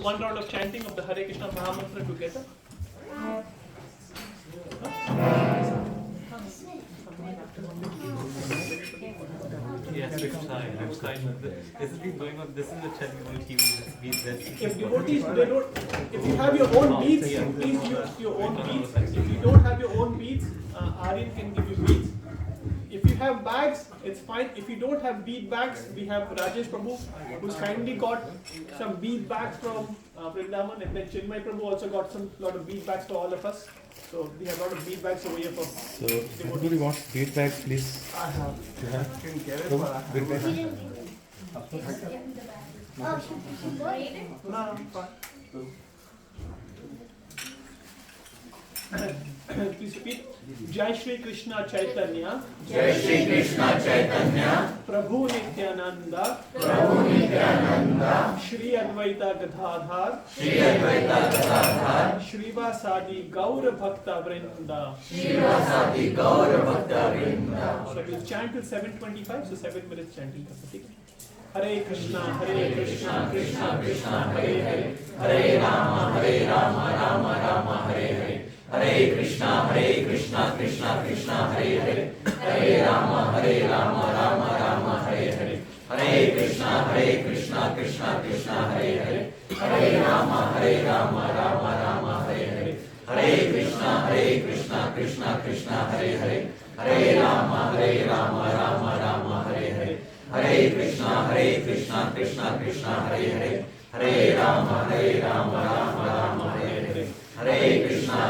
one round of chanting of the Hare Krishna Mahamantra together? Yes, I'm trying. This has been going on. This is the channel on TV. If devotees, if you have your own beads, please use your own beads. If you don't have your own beads, Aryan can give you beads. If you have bags, it's fine. If you don't have bead bags, we have Rajesh Prabhu, who's kindly got some bead bags from Vrindavan, and then Chinmay Prabhu also got some lot of bead bags for all of us. So we have a lot of bead bags over here for. So everybody wants bead bags, please. I have. You have? Can get it. Bead bags. No, fine. Please repeat. Jai Shri Krishna Chaitanya. Jai Shri Krishna Chaitanya. Prabhu Nityananda. Prabhu Nityananda. Shri Advaita Gadadhar. Shri Advaita Gadadhar. Shrivasadi Gaura Bhakta Vrinda. Shrivasadi Gaura Bhakta Vrinda. So we'll chant till 7:25, so 7 minutes chanting. Hare Krishna, Krishna Krishna, Hare Hare, Hare Rama, Rama Rama, Hare Hare. Hare Krishna, Krishna Krishna, Hare Hare, Hare Rama, Rama Hare Hare. Hare Krishna, Krishna Krishna, Hare Hare, Hare Rama, Rama Hare Hare. Hare Krishna, Krishna Krishna, Hare Hare, Hare Rama, Rama Hare Hare. Hare Krishna, Krishna Krishna, Hare Hare, Hare Rama, Rama Hare Hare. Hare Krishna, Krishna Krishna, Hare Hare, Hare Rama, Rama Hare Hare. Hare Krishna,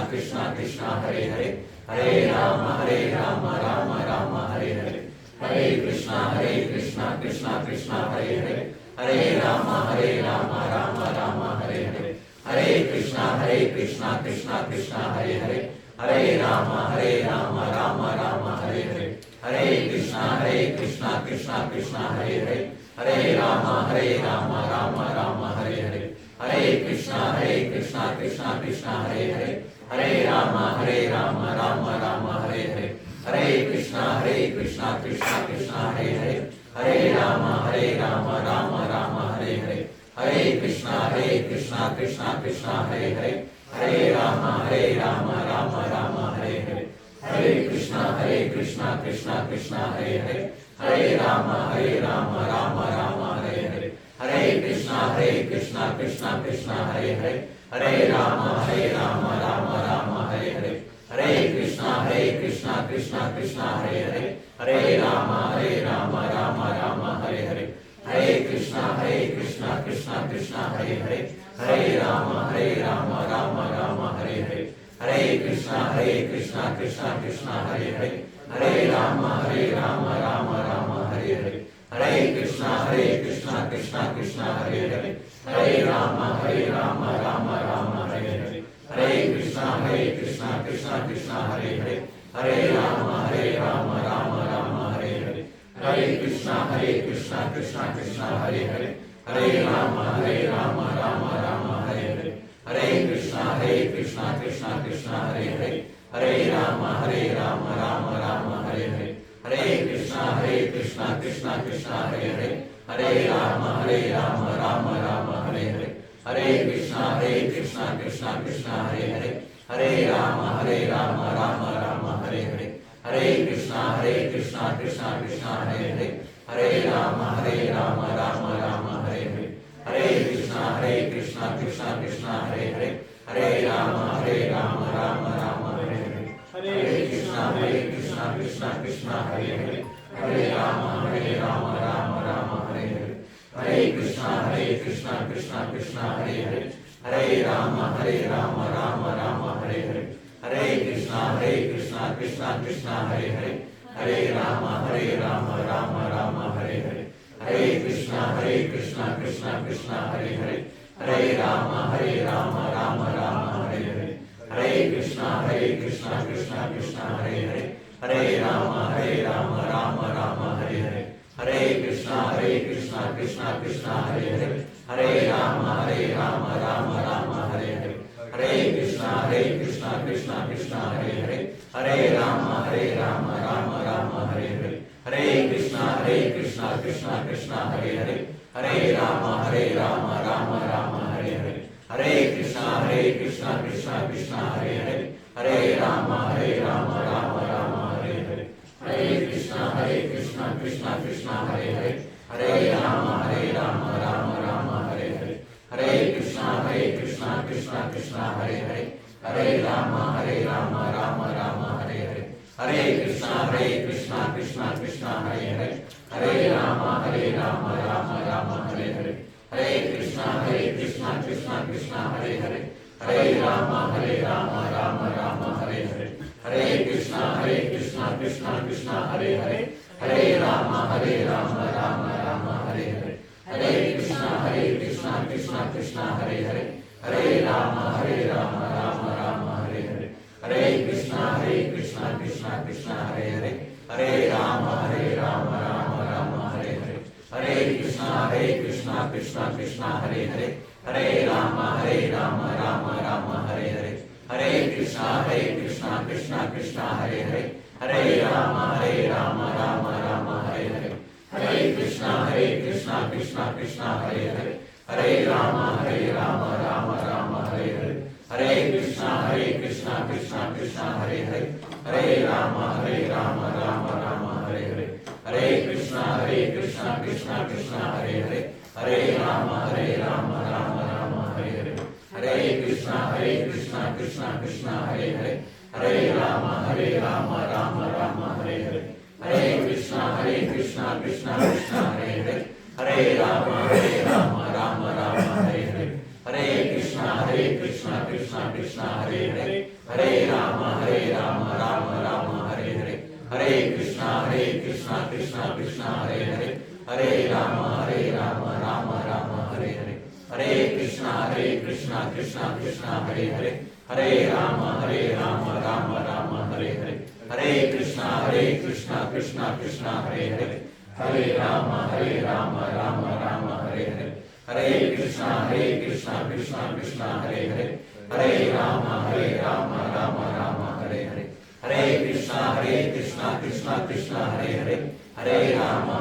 Krishna Krishna, Hare Hare, Hare Rama, Rama Hare Hare. Hare Krishna, Krishna Krishna, Hare Hare, Hare Rama, Rama Hare Hare. Hare Krishna, Krishna Krishna, Hare Hare, Hare Rama, Rama Hare Hare. Hare Krishna, Krishna Krishna, Hare Hare, Hare Rama, Rama Hare Hare. Hare Krishna, Krishna Krishna, Hare Hare, Hare Rama, Rama Hare Hare. Hare Krishna, Krishna Krishna, Hare Hare, Hare Rama, Rama Hare Hare. Hare Krishna, Krishna Krishna, Hare Hare, Hare Rama, Rama Hare Hare. Hare Krishna, Krishna Krishna, Hare Hare, Hare Rama, Rama Hare Hare. Hare Krishna, Krishna Krishna, Hare Hare, Hare Rama, Rama Hare Hare. Hare Krishna, Krishna Krishna, Hare Hare, Hare Rama, Rama Hare Hare. Hare Krishna, Krishna Krishna, Hare Hare, Hare Rama, Rama Hare Hare. Hare Krishna, Krishna Krishna, Hare Hare, Hare Rama, Rama Hare Hare. Hare Krishna, Krishna Krishna, Hare Hare, Hare Rama, Rama Hare Hare. Hare Krishna, Krishna Krishna, Hare Hare, Hare Rama, Rama Hare Hare. Hare Krishna, Krishna Krishna, Hare Hare, Hare Rama, Rama Hare Hare. Hare Krishna, Krishna Krishna, Hare Hare, Hare Rama, Rama Hare Hare. Hare Krishna, Krishna Krishna, Hare Hare, Hare Rama, Rama Hare Hare. Hare Krishna, Krishna Krishna, Hare Hare, Hare Rama, Rama Hare Hare. Hare Krishna, Krishna Krishna, Hare Hare, Hare Rama, Rama Hare Hare. Hare Krishna, Krishna Krishna, Hare Hare, Hare Rama, Rama Hare Hare. Hare Krishna, Krishna Krishna, Hare Hare, Hare Rama, Rama Hare Hare. Hare Krishna, Krishna Krishna, Hare Hare, Hare Rama, Rama Hare Hare. Hare Krishna, Krishna Krishna, Hare Hare, Hare Rama, Rama Hare Hare. Hare Krishna, Krishna Krishna, Hare Hare, Hare Rama, Rama Hare Hare. Hare Krishna, Krishna Krishna, Hare Hare, Hare Rama, Rama Hare Hare. Hare Krishna, Krishna Krishna, Hare Hare, Hare Rama, Rama Hare Hare. Hare Krishna, Krishna Krishna, Hare Hare, Hare Rama, Rama Hare Rama, Rama Rama, Hare Hare. Hare Krishna, Krishna Krishna, Hare Hare. Hare Rama, Rama Rama, Hare Hare. Hare Krishna, Krishna Krishna, Hare Hare. Hare Rama, Rama Rama, Hare Hare. Hare Krishna, Krishna Krishna, Hare Hare. Hare Rama, Rama Rama, Hare Hare. Hare Krishna, Krishna Krishna, Hare Hare. Hare Rama, Rama Rama, Hare Hare. Hare Krishna, Krishna Krishna, Hare Hare. Hare Rama, Rama Rama, Hare Hare. Hare Krishna, Krishna Krishna, Hare Hare. Hare Rama, Rama Rama, Hare Hare. Hare Krishna, Krishna Krishna, Hare Hare. Hare Rama, Rama Rama, Hare Hare. Hare Krishna, Krishna Krishna, Hare Hare. Hare Rama, Rama Rama, Hare Hare. Hare Krishna, Krishna Krishna, Hare Hare. Hare Rama, Rama Rama, Hare Hare. Hare Krishna, Krishna Krishna, Hare Hare. Hare Rama, Rama Rama, Hare Hare. Hare Krishna, Krishna Krishna, Hare Hare. Hare Rama, Rama Rama, Hare Hare. Hare Krishna, Krishna Krishna, Hare Hare. Hare Rama, Rama Rama, Hare Hare. Hare Krishna, Krishna Krishna, Hare Hare. Hare Rama, Rama Rama, Hare Hare. Hare Krishna, Krishna Krishna, Hare Hare. Hare Rama, Rama Rama, Hare Hare. Hare Krishna, Krishna Krishna, Hare Hare. Hare Rama, Rama Rama, Hare Hare. Hare Krishna, Krishna Krishna, Hare Hare. Hare Rama, Rama Rama, Hare Hare. Hare Krishna, Krishna Krishna, Hare Hare. Hare Rama, Rama Rama, Hare Hare. Hare Krishna, Krishna Krishna, Hare Hare. Hare Rama,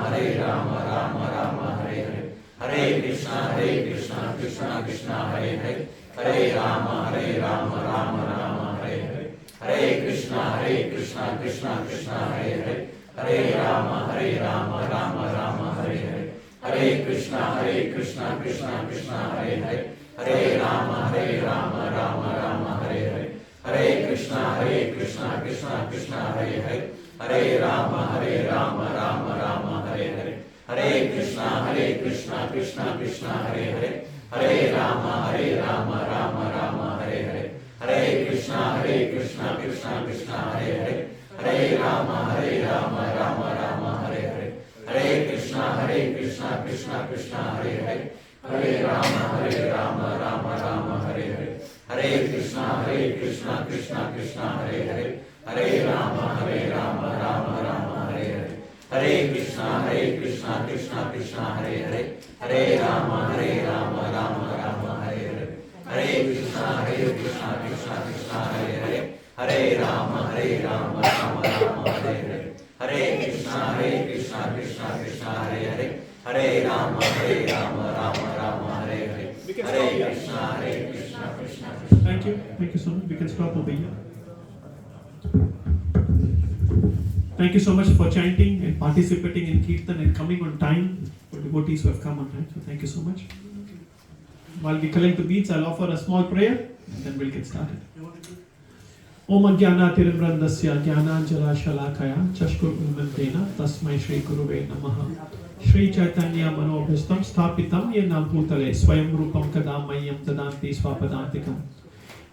Rama Rama, Hare Hare. Hare Krishna, Krishna Krishna, Hare Hare. Hare Rama, Rama Rama, Hare Hare. Hare Krishna, Krishna Krishna, Hare Hare. Hare Rama, Rama Rama, Hare Hare. Hare Krishna, Krishna Krishna, Hare Hare. Hare Rama, Rama Rama, Hare Hare. Hare Krishna, Krishna Krishna, Hare Hare. Hare Rama, Rama Rama, Hare Hare. Hare Krishna, Krishna Krishna, Hare Hare. Hare Rama, Rama Rama, Hare Hare. Hare Krishna, Krishna Krishna, Hare Hare. Hare Rama, Rama Rama, Hare Hare. Hare Krishna, Krishna Krishna, Hare Hare. Hare Rama, Rama Rama, Hare Hare. Hare Krishna, Krishna Krishna, Hare Hare. Hare Rama, Rama Rama, Hare Hare. Hare Krishna, Krishna Krishna, Hare Hare. Hare Rama, Rama Rama, Hare Hare. Hare Krishna, Krishna Krishna, Hare Hare. Hare Rama, Rama Rama, Hare Hare. Hare Krishna, Krishna Krishna, Hare Hare. Hare Rama, Rama Rama, Hare Hare. Hare Krishna, Krishna Krishna. Thank you so much. We can stop over here. Thank you so much for chanting and participating in Kirtan and coming on time for devotees who have come on time. So thank you so much. While we collect the beads, I'll offer a small prayer and then we'll get started. Om Ajnanatirmrandasya Jnananjala Shalakaya Chashkur Unmantena Tasmai Shri Guruve Namaha Shri Chaitanya Manobhistam Sthapitam Yenam Bhutale Swayam Rupam Kadamayam Tadanti Swapadantikam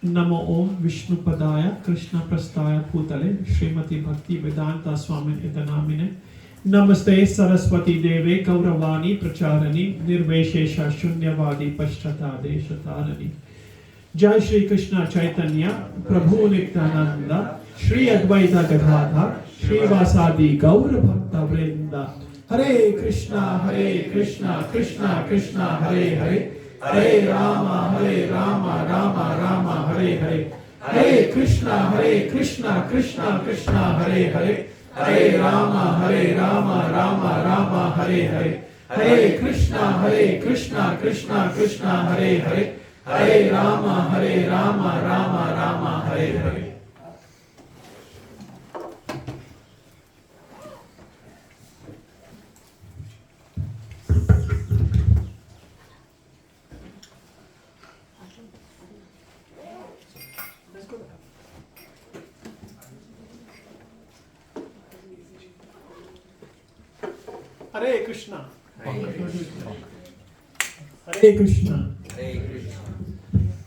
Namo Om Vishnu Padaya Krishna Prastaya Bhutale Srimati Bhakti Vedanta Swamin Itanamine Namaste Saraswati Deve Kauravani Pracharani Nirveshesha Shunyavadi Pashtata Deshatarani Jai Shri Krishna Chaitanya Prabhu Nityananda Shri Advaita Gadadhar Shri Vasadi Gaura Bhakta Vrinda Hare Krishna Krishna Krishna Hare Hare Hare Rama Rama Rama Hare Hare Hare Krishna Krishna Krishna Hare Hare Hare Rama Rama Rama Hare Hare Hare Krishna Krishna Hare Hare Hare Rama Rama Hare Hare. Let's go. Hare Krishna. Hare Krishna. Hare Krishna. Hare Krishna.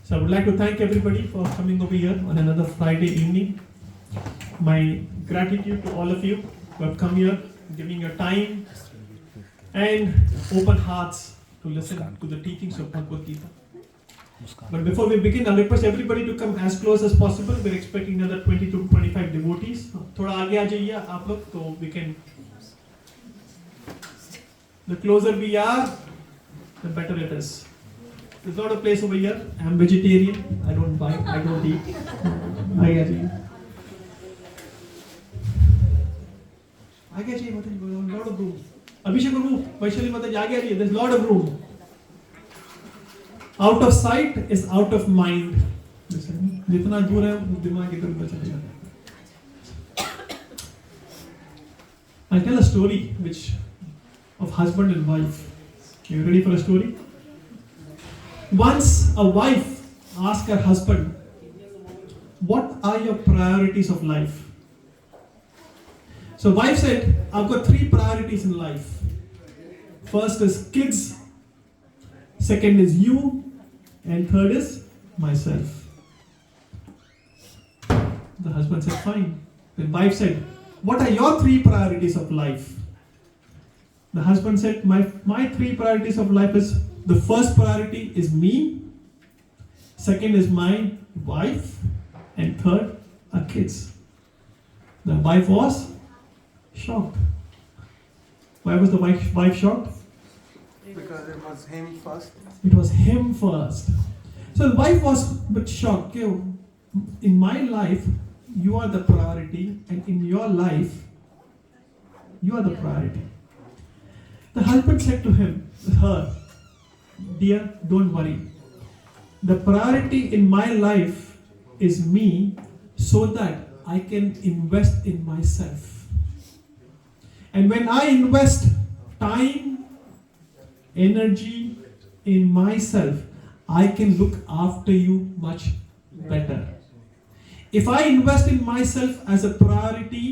So I would like to thank everybody for coming over here on another Friday evening. My gratitude to all of you who have come here, giving your time and open hearts to listen to the teachings of Bhagavad Gita. But before we begin, I'll request everybody to come as close as possible. We're expecting another 20 to 25 devotees. थोड़ा आगे आ जाइए आप लोग, तो we can. The closer we are, the better it is. There's not a place over here. I'm vegetarian. I don't buy. I don't eat. आगे आ जाइए. आगे आ जाइए माता, lot of room. अभिषेक प्रभु, वैशाली माता जी आगे आ जाइए. There's lot of room. Out of sight is out of mind. जितना दूर है दिमाग इधर उधर चले जाता है. I'll tell a story which of husband and wife. You ready for a story? Once a wife asked her husband, "What are your priorities of life?" So wife said, "I've got 3 priorities in life. First is kids, second is you, and third is myself." The husband said, "Fine." The wife said, "What are your 3 priorities of life?" The husband said, my 3 priorities of life is, the first priority is me, second is my wife, and third are kids. The wife was shocked. Why was the wife shocked? Because it was him first. It was him first. So the wife was a bit shocked. Okay, in my life, you are the priority, and in your life, you are the priority. The husband said to her, "Dear, don't worry. The priority in my life is me, so that I can invest in myself. And when I invest time, energy in myself, I can look after you much better. If I invest in myself as a priority,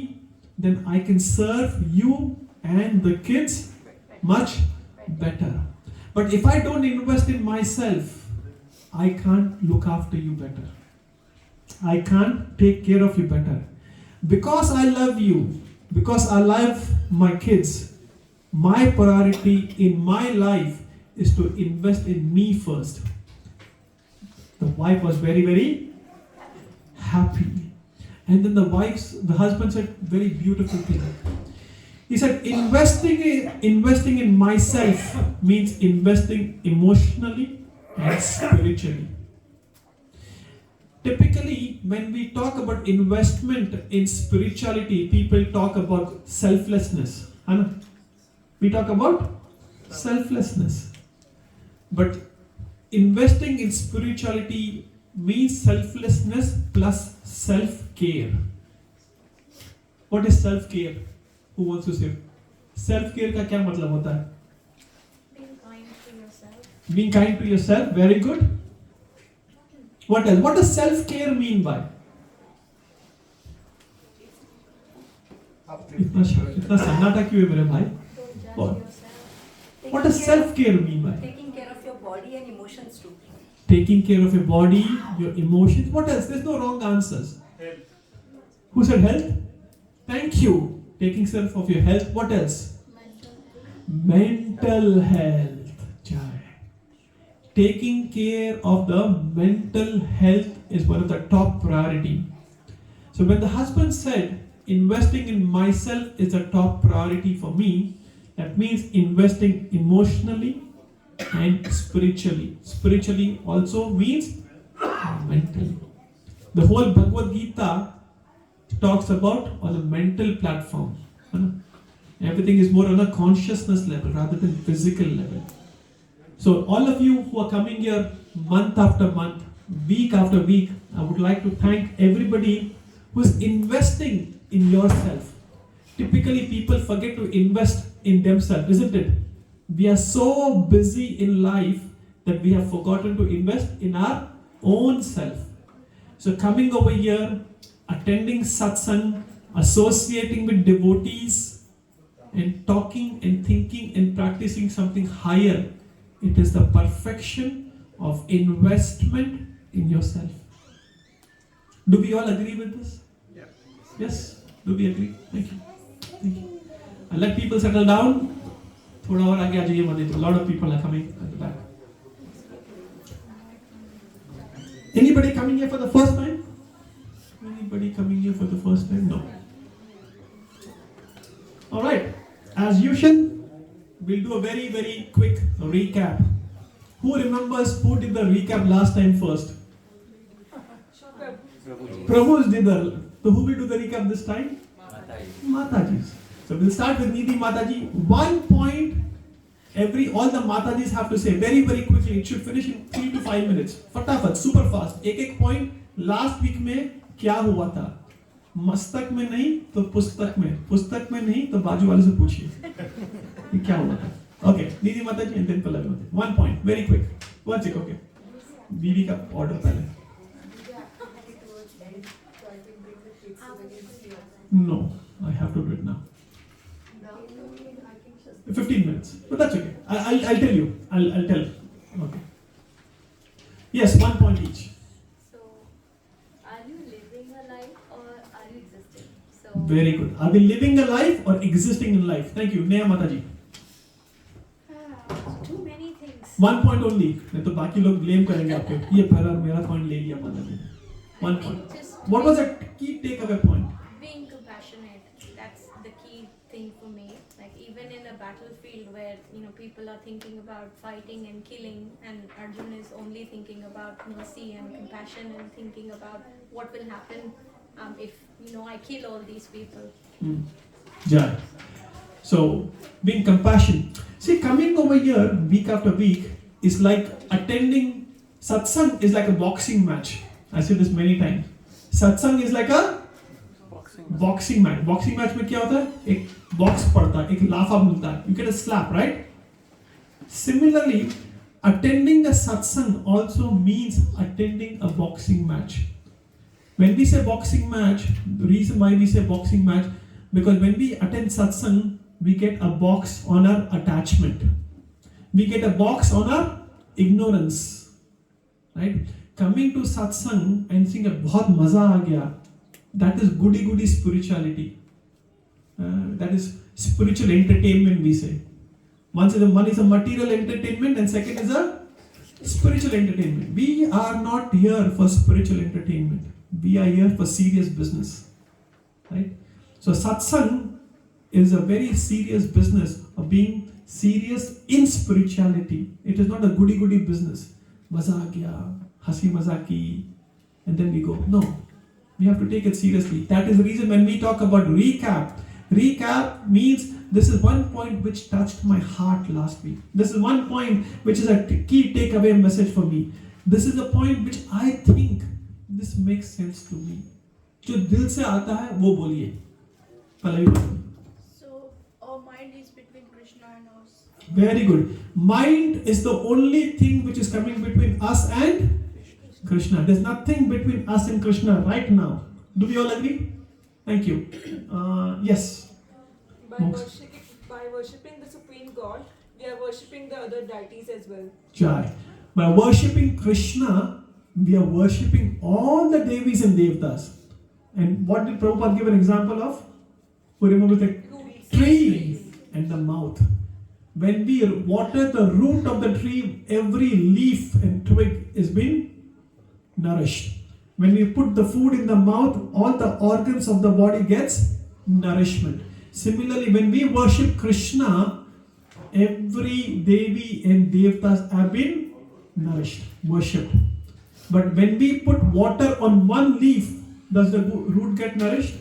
then I can serve you and the kids much better. But if I don't invest in myself, I can't look after you better. I can't take care of you better. Because I love you, because I love my kids, my priority in my life is to invest in me first." The wife was very, very happy. And then the husband said very beautiful thing. He said, investing in myself means investing emotionally and spiritually. Typically, when we talk about investment in spirituality, people talk about selflessness. We talk about selflessness. But investing in spirituality means selflessness plus self-care. What is self-care? Who wants to say? Self-care का क्या मतलब होता है? Being kind to yourself. Being kind to yourself. Very good. What else? What does self-care mean by? इतना सन्नाटा क्यों है मेरे भाई? Don't judge What? yourself. What does self-care mean by? Taking care of your body and emotions too. Taking care of your body, your emotions. What else? There's no wrong answers. Who said health? Thank you. Taking care of your health. What else? Mental health. Jai. Taking care of the mental health is one of the top priority. So when the husband said, investing in myself is a top priority for me, that means investing emotionally and spiritually. Spiritually also means mentally. The whole Bhagavad Gita talks about on a mental platform. Everything is more on a consciousness level rather than physical level. So all of you who are coming here month after month, week after week, I would like to thank everybody who is investing in yourself. Typically people forget to invest in themselves, isn't it? We are so busy in life that we have forgotten to invest in our own self. So coming over here, attending satsang, associating with devotees and talking and thinking and practicing something higher. It is the perfection of investment in yourself. Do we all agree with this? Yeah. Yes? Do we agree? Thank you. Thank you. I'll let people settle down. थोड़ा और आगे आ जाइए मंदिर. A lot of people are coming at the back. Anybody coming here for the first time? Anybody coming here for the first time? No. Alright. As usual, we'll do a very, very quick recap. Who remembers who did the recap last time first? Prabhu's did the. So who will do the recap this time? Mataji's. So we'll start with Nidhi Mataji. 1 point all the Matajis have to say very, very quickly. It should finish in 3 to 5 minutes. Fatafat, super fast. एक point. Last week में क्या हुआ था? मस्तक में नहीं तो पुस्तक में नहीं तो बाजू वाले से पूछिए ये क्या हुआ था. Okay, Nidhi Mataji and then Pallavi Mataji. 1 point, very quick. One second, okay. बीवी का order पहले. No, I have to do it now. 15 minutes, but that's okay. I'll tell you. I'll tell. Okay. Yes, 1 point each. So, are you living a life or are you existing? So. Very good. Are we living a life or existing in life? Thank you, Neha Mataji. Too many things. 1 point only. नहीं तो बाकी लोग blame करेंगे आपके. ये पहला मेरा point ले लिया Mataji. 1 point. What was the key takeaway point? Being compassionate. That's the key thing for me. Like even in a battlefield where people are thinking about fighting and killing, and Arjun is only thinking about mercy and compassion and thinking about what will happen if I kill all these people. Jai. So being compassionate. See, coming over here week after week is like attending satsang is like a boxing match. I said this many times. Satsang is like a boxing match. Boxing match में क्या होता है? एक box पड़ता है, एक लाफा मिलता है. You get a slap, right? Similarly, attending a satsang also means attending a boxing match. When we say boxing match, the reason why we say boxing match, because when we attend satsang, we get a box on our attachment. We get a box on our ignorance. Right? Coming to satsang and seeing बहुत मजा आ गया. That is goody spirituality. That is spiritual entertainment, we say. One is a material entertainment and second is a spiritual entertainment. We are not here for spiritual entertainment. We are here for serious business. Right? So satsang is a very serious business of being serious in spirituality. It is not a goody business. Maza aa gaya, hasi mazaki, and then we go. No. We have to take it seriously. That is the reason when we talk about recap means this is 1 point which touched my heart last week. This is 1 point which is a key takeaway message for me. This is a point which I think this makes sense to me. जो दिल से आता है वो बोलिए. Pallavi. So our mind is between Krishna and us. Very good. Mind is the only thing which is coming between us and Krishna. There's nothing between us and Krishna right now. Do we all agree? Thank you. Yes. By worshipping the Supreme God, we are worshipping the other deities as well. Jai. By worshipping Krishna, we are worshipping all the Devis and Devtas. And what did Prabhupada give an example of? Who remembers the tree and the mouth? When we water the root of the tree, every leaf and twig is being nourished. When we put the food in the mouth, all the organs of the body gets nourishment. Similarly, when we worship Krishna, every Devi and Devtas have been nourished, worshipped. But when we put water on one leaf, does the root get nourished?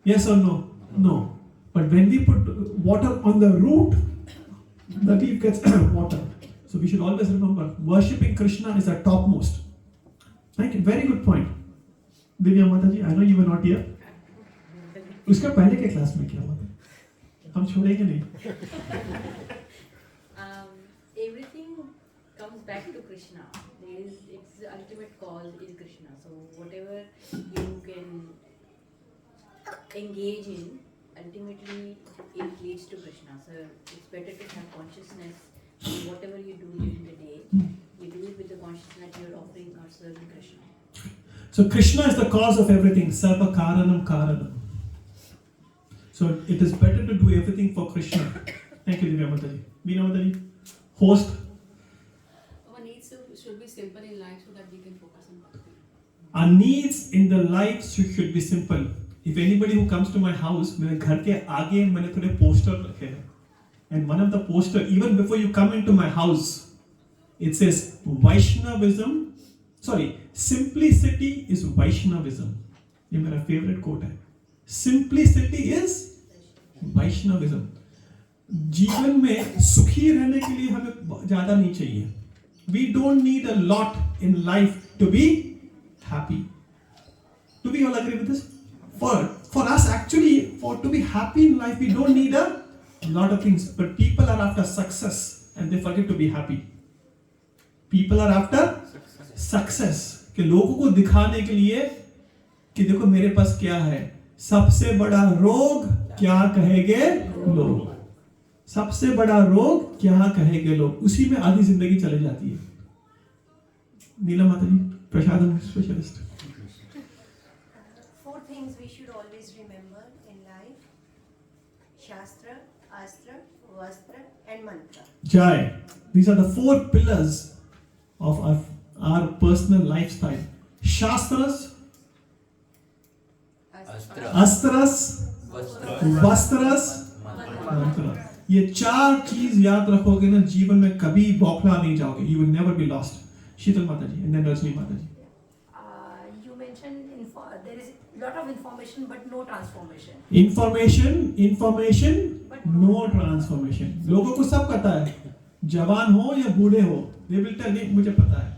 Yes or no? No. But when we put water on the root, the leaf gets water. So we should always remember, worshipping Krishna is the topmost. Thank you. Very good point. Divya Mataji, I know you were not here. उसका पहले के class में क्या हुआ था? हम छोड़ेंगे नहीं. Everything comes back to Krishna. Its the ultimate cause is Krishna. So whatever you can engage in ultimately it leads to Krishna. So it's better to have consciousness in whatever you do during the day. You do it with the consciousness that you're offering or serving Krishna. So Krishna is the cause of everything. Sarva karanam karanam. So it is better to do everything for Krishna. Thank you, Divya Mataji. Meena Mataji, host. Our needs should be simple in life so that we can focus on Bhakti. Our needs in the life should be simple. If anybody who comes to my house, मेरे घर के आगे मैंने थोड़े poster रखे हैं. And one of the poster, even before you come into my house, it says Vaishnavism. Sorry, simplicity is Vaishnavism. ये मेरा favorite quote है. Simplicity is Vaishnavism. जीवन में सुखी रहने के लिए हमें ज़्यादा नहीं चाहिए. We don't need a lot in life to be happy. Do we all agree with this? For us actually, to be happy in life, we don't need a lot of things. But people are after success and they forget to be happy. People are after success. कि लोगों को दिखाने के लिए कि देखो मेरे पास क्या है. सबसे बड़ा रोग क्या कहेंगे लोग. सबसे बड़ा रोग क्या कहेंगे लोग. उसी में आधी जिंदगी चली जाती है. नीला माता जी, प्रसादम specialist. Four things we should always remember in life: Shastra, Astra, Vastra, and Mantra. Jai. These are the four pillars of our personal lifestyle. Shastras, Astras, Vastras, Mantra. ये चार चीज याद रखोगे ना, जीवन में कभी बौखला नहीं जाओगे. You will never be lost. शीतल माता जी, and then Rajni माता जी. You mentioned there is a lot of information but no transformation. Information, no transformation. लोगों को सब पता है, जवान हो या बूढ़े हो, they will tell you मुझे पता है,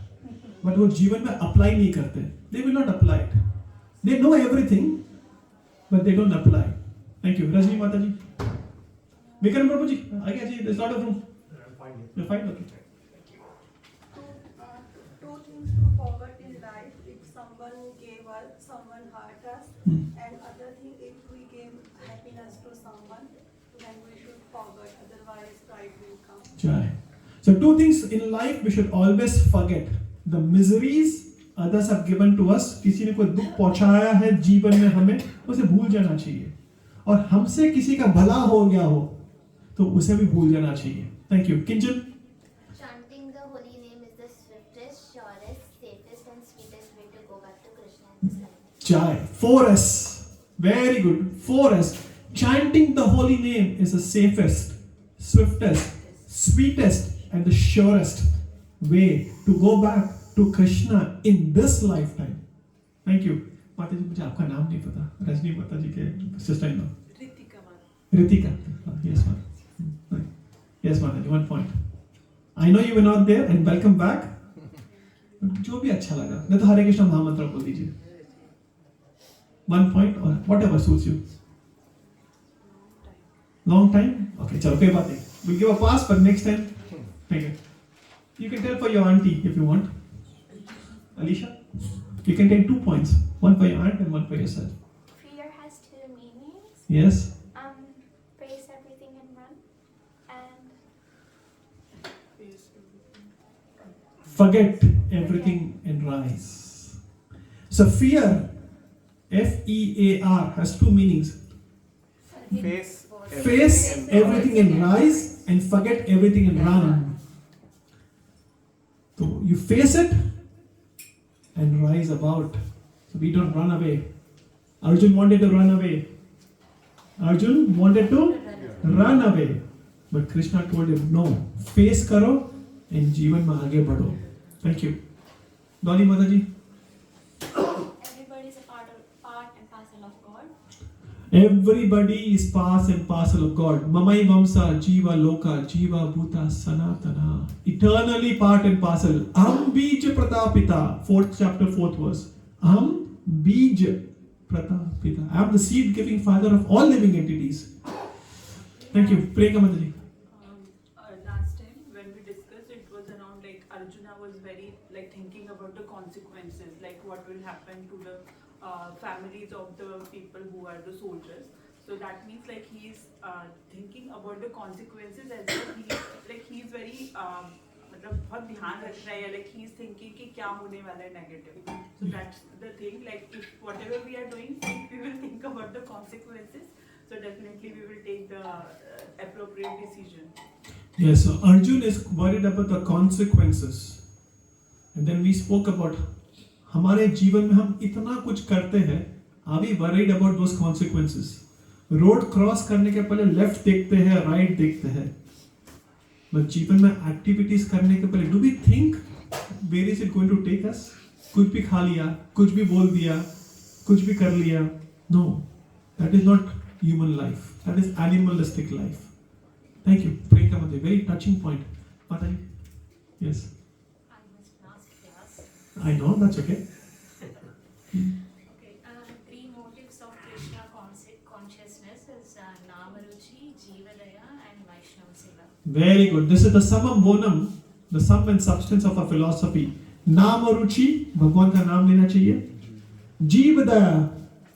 but वो जीवन में apply नहीं करते. They will not apply it. They know everything, but they don't apply. Thank you, Rajni माता जी. Vikram Prabhu ji, आगे आइए. There's a lot of room. You're fine, okay. Two things to forget in life: if someone gave us, someone hurt us, and other thing, if we gave happiness to someone, then we should forget. Otherwise, pride will come. Jai. So two things in life we should always forget: the miseries others have given to us. किसी ने कोई दुख पहुंचाया है जीवन में, हमें उसे भूल जाना चाहिए. और हमसे किसी का भला हो गया हो तो उसे भी भूल जाना चाहिए. Thank you. Kinjan. Chanting the holy name is the swiftest, surest, safest and sweetest way to go back to Krishna in this life. Jai. 4S. Very good. 4S. Chanting the holy name is the safest, swiftest, sweetest and the surest way to go back to Krishna in this lifetime. Thank you. माता जी, मुझे आपका नाम नहीं पता. रजनी माता जी के sister in law. Ritika. Yes, ma'am. Yes, Mataji, 1 point. I know you were not there and welcome back. जो भी अच्छा लगा. नहीं तो हरे कृष्ण महामंत्र बोल दीजिए. 1 point or whatever suits you. Long time? Okay, चलो कोई बात नहीं. We'll give a pass, but next time. Thank you. You can tell for your auntie if you want. Alicia, you can take 2 points. 1 for your aunt and 1 for yourself. Fear has 2 meanings. Yes. Face everything and run. And Forget everything and rise. So fear, F-E-A-R, has 2 meanings. Face everything and rise, and forget everything and run. So you face it and rise about. So we don't run away. Arjun wanted to run away. Run away. But Krishna told him, no, face karo and जीवन में आगे बढ़ो. Thank you. Dolly Mataji. everybody is a part and parcel of God. Everybody is part and parcel of God. Mamai Vamsa, Jiva Loka, Jiva Bhuta Sanatana. Eternally part and parcel. Aham Bij Pratapita. 4th chapter, 4th verse. Aham Bij Pratapita. I am the seed giving father of all living entities. Thank you. Priyanka Mataji. Last time when we discussed, it was around like Arjuna was very like thinking about the consequences, like what will happen to the families of the people who are the soldiers. So that means like he's thinking about the consequences as well. He's very मतलब बहुत ध्यान रख रहा है, like he's thinking कि क्या होने वाला है negative. So that's the thing, like if whatever we are doing, we will think about the consequences. So definitely we will take the appropriate decision. Yes, so Arjun is worried about the consequences. And then we spoke about हमारे जीवन में हम इतना कुछ करते हैं, are we worried about those consequences? Road cross करने के पहले लेफ्ट देखते हैं, राइट देखते हैं, बट जीवन में एक्टिविटीज करने के पहले do we think where is it going to take us? कुछ भी खा लिया, कुछ भी बोल दिया, कुछ भी कर लिया, no, that is not human life, that is animalistic life. Thank you Priyanka Mata, very touching point. Mata ji, yes, I know, that's okay. Okay, three motives of Krishna consciousness is Namaruchi, Jivadaya and Vaishnava Seva. Very good. This is the summum bonum, the sum and substance of our philosophy. Namaruchi, भगवान का नाम लेना चाहिए. Jivadaya,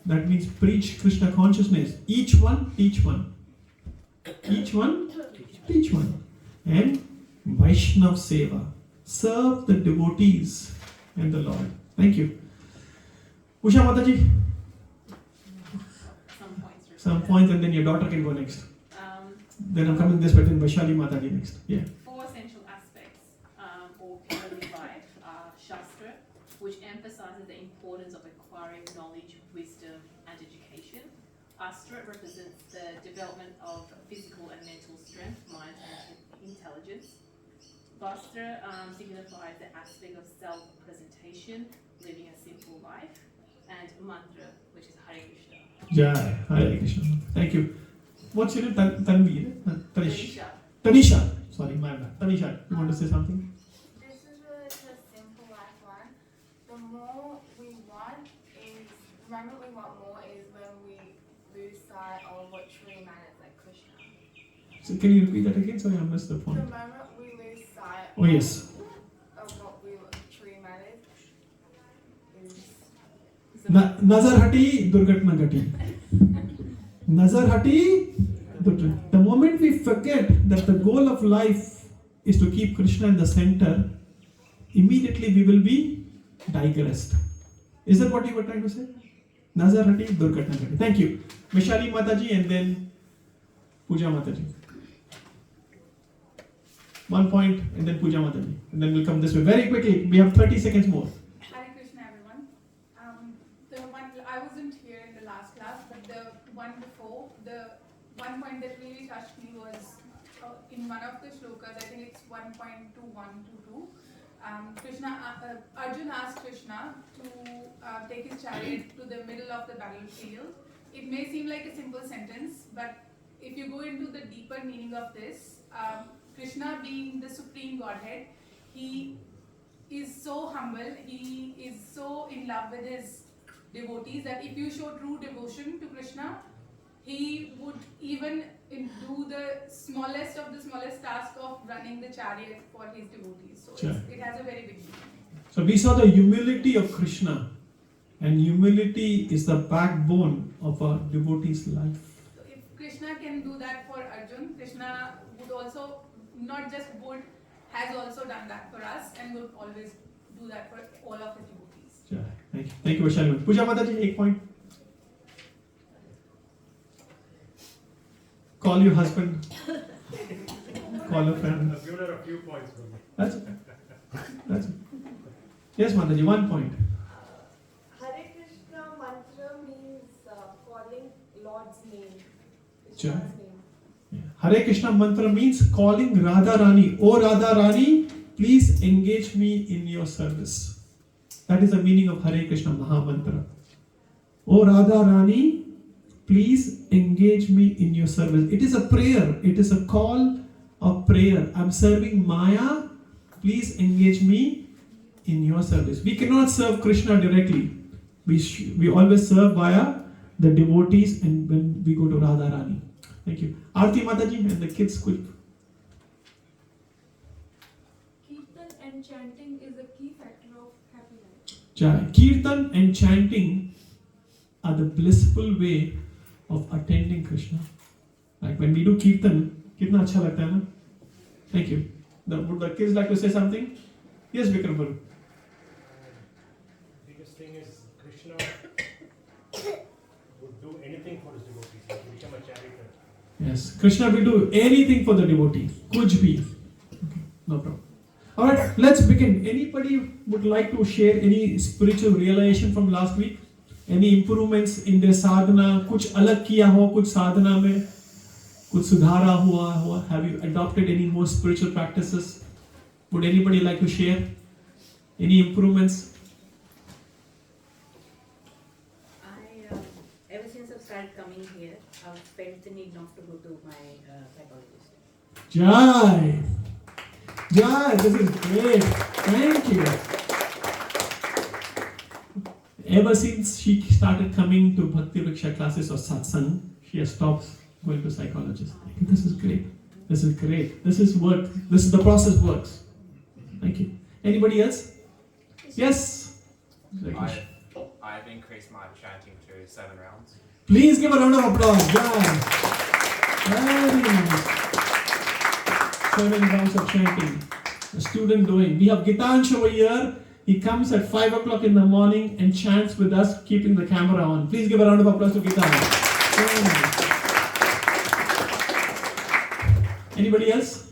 that means preach Krishna consciousness. Each one, teach one. Each one, teach one. And Vaishnava Seva, serve the devotees and the Lord. Thank you. Usha Mataji. Some points and then your daughter can go next. Then I'm coming this way, then Vaishali Mataji next. Yeah. Four essential aspects of heavenly life are Shastra, which emphasizes the importance of acquiring knowledge, wisdom, and education. Astra represents the development of physical and mental strength, mind, and intelligence. Vastra signifies the aspect of self-presentation, living a simple life, and mantra, which is Hare Krishna. Jai, Hare Krishna. Thank you. What's your name? Tanvi? Tanisha. Tanisha. Sorry, my bad. Tanisha, you want to say something? This is a simple life one. The more we want is, remember we want more is when we lose sight of what truly matters, like Krishna. So can you repeat that again? Sorry, I missed the The point. moment we lose sight Oh yes. of what we truly matters is Nazar hati, durgatna gati. Nazar hati, durgatna. The moment we forget that the goal of life is to keep Krishna in the center, immediately we will be digressed. Is that what you were trying to say? Nazar hati, durgatna gati. Thank you. Vaishali Mataji and then Puja Mataji. One point and then Puja Mataji. And then we'll come this way. Very quickly, we have 30 seconds more. Hare Krishna, everyone. The one I wasn't here in the last class, but the one before, the one point that really touched me was in one of the shlokas. I think it's 1.2122. Arjun asked Krishna to take his chariot to the middle of the battlefield. It may seem like a simple sentence, but if you go into the deeper meaning of this, Krishna being the supreme Godhead, he is so humble, he is so in love with his devotees that if you show true devotion to Krishna, he would even do the smallest of the smallest task of running the chariot for his devotees. So it has a very big meaning. So we saw the humility of Krishna, and humility is the backbone of a devotee's life. So if Krishna can do that for Arjun, Krishna would also not just would, has also done that for us and would always do that for all of his devotees. Yeah, thank you. Thank you, Vaishali. Puja Mataji, 1 point. Call your husband. Call a friend. I've given her a few points for me. That's okay. That's okay. Yes, Mataji, 1 point. Hare Krishna mantra means calling Lord's name. Sure. Krishna's name. Hare Krishna mantra means calling Radha Rani. Oh Radha Rani, please engage me in your service. That is the meaning of Hare Krishna Maha Mantra. Oh Radha Rani, please engage me in your service. It is a prayer. It is a call of prayer. I'm serving Maya. Please engage me in your service. We cannot serve Krishna directly. We always serve via the devotees and when we go to Radha Rani. Thank you. Aarti Mataji and the kids quick. Kirtan and chanting is a key factor of happy life. Jai. Kirtan and chanting are the blissful way of attending Krishna. Like when we do Kirtan, kitna acha lagta hai na? Thank you. Would the kids like to say something? Yes, Vikram Baru. Biggest thing is Krishna would do anything for his devotees. He would become a charioteer. Yes, Krishna will do anything for the devotee. Kuch bhi. Okay, no problem. Alright, let's begin. Anybody would like to share any spiritual realization from last week? Any improvements in their sadhana? Kuch alag kiya ho, kuch sadhana mein? Kuch sudhara hua ho? Have you adopted any more spiritual practices? Would anybody like to share? Any improvements? Ever since I've started coming here, I've felt the need not to go to my psychologist. Jai! Jai, this is great. Thank you. Ever since she started coming to Bhakti Vriksha classes or satsang, she has stopped going to psychologists. I think this is great. This is great. This is work. This is the process works. Thank you. Anybody else? Yes. I've increased my chanting to 7 rounds. Please give a round of applause. Jai. Very nice. 7 rounds of chanting. A student doing. We have Gitansh over here. He comes at 5 o'clock in the morning and chants with us, keeping the camera on. Please give a round of applause to Gitansh. Very nice. Anybody else?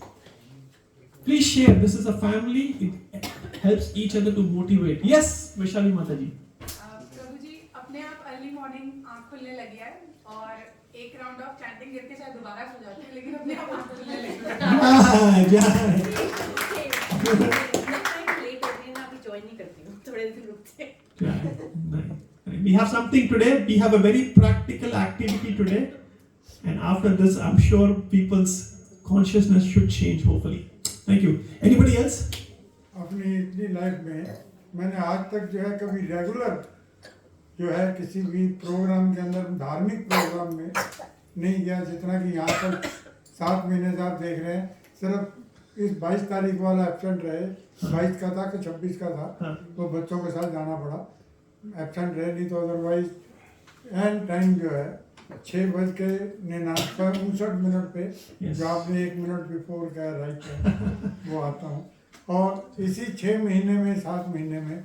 Please share. This is a family. It helps each other to motivate. Yes, Vaishali Mataji. प्रभु जी अपने आप early morning आँख खुलने लगी है और एक round of chanting करके शायद दोबारा सो जाती है लेकिन अपने आप आँख खुलने लगी है। लेट होती है ना अभी जॉइन नहीं करती हूँ थोड़े दिन रुकते हैं। We have something today. We have a very practical activity today, and after this, I'm sure people's consciousness should change. Hopefully. Thank you. Anybody else? अपनी इतनी लाइफ में मैंने आज तक जो है कभी रेगुलर जो है किसी भी प्रोग्राम के अंदर धार्मिक प्रोग्राम में नहीं गया जितना कि यहाँ तक 7 महीने से आप देख रहे हैं सिर्फ इस 22 तारीख वाला एब्सेंट रहे 22 का था कि 26 का था तो बच्चों के साथ जाना पड़ा एब्सेंट रहे नहीं तो अदरवाइज एंड टाइम जो है 6:59 पे जो आपने 1 मिनट बिफोर कहा राइट वो आता हूँ और इसी 6 महीने में 7 महीने में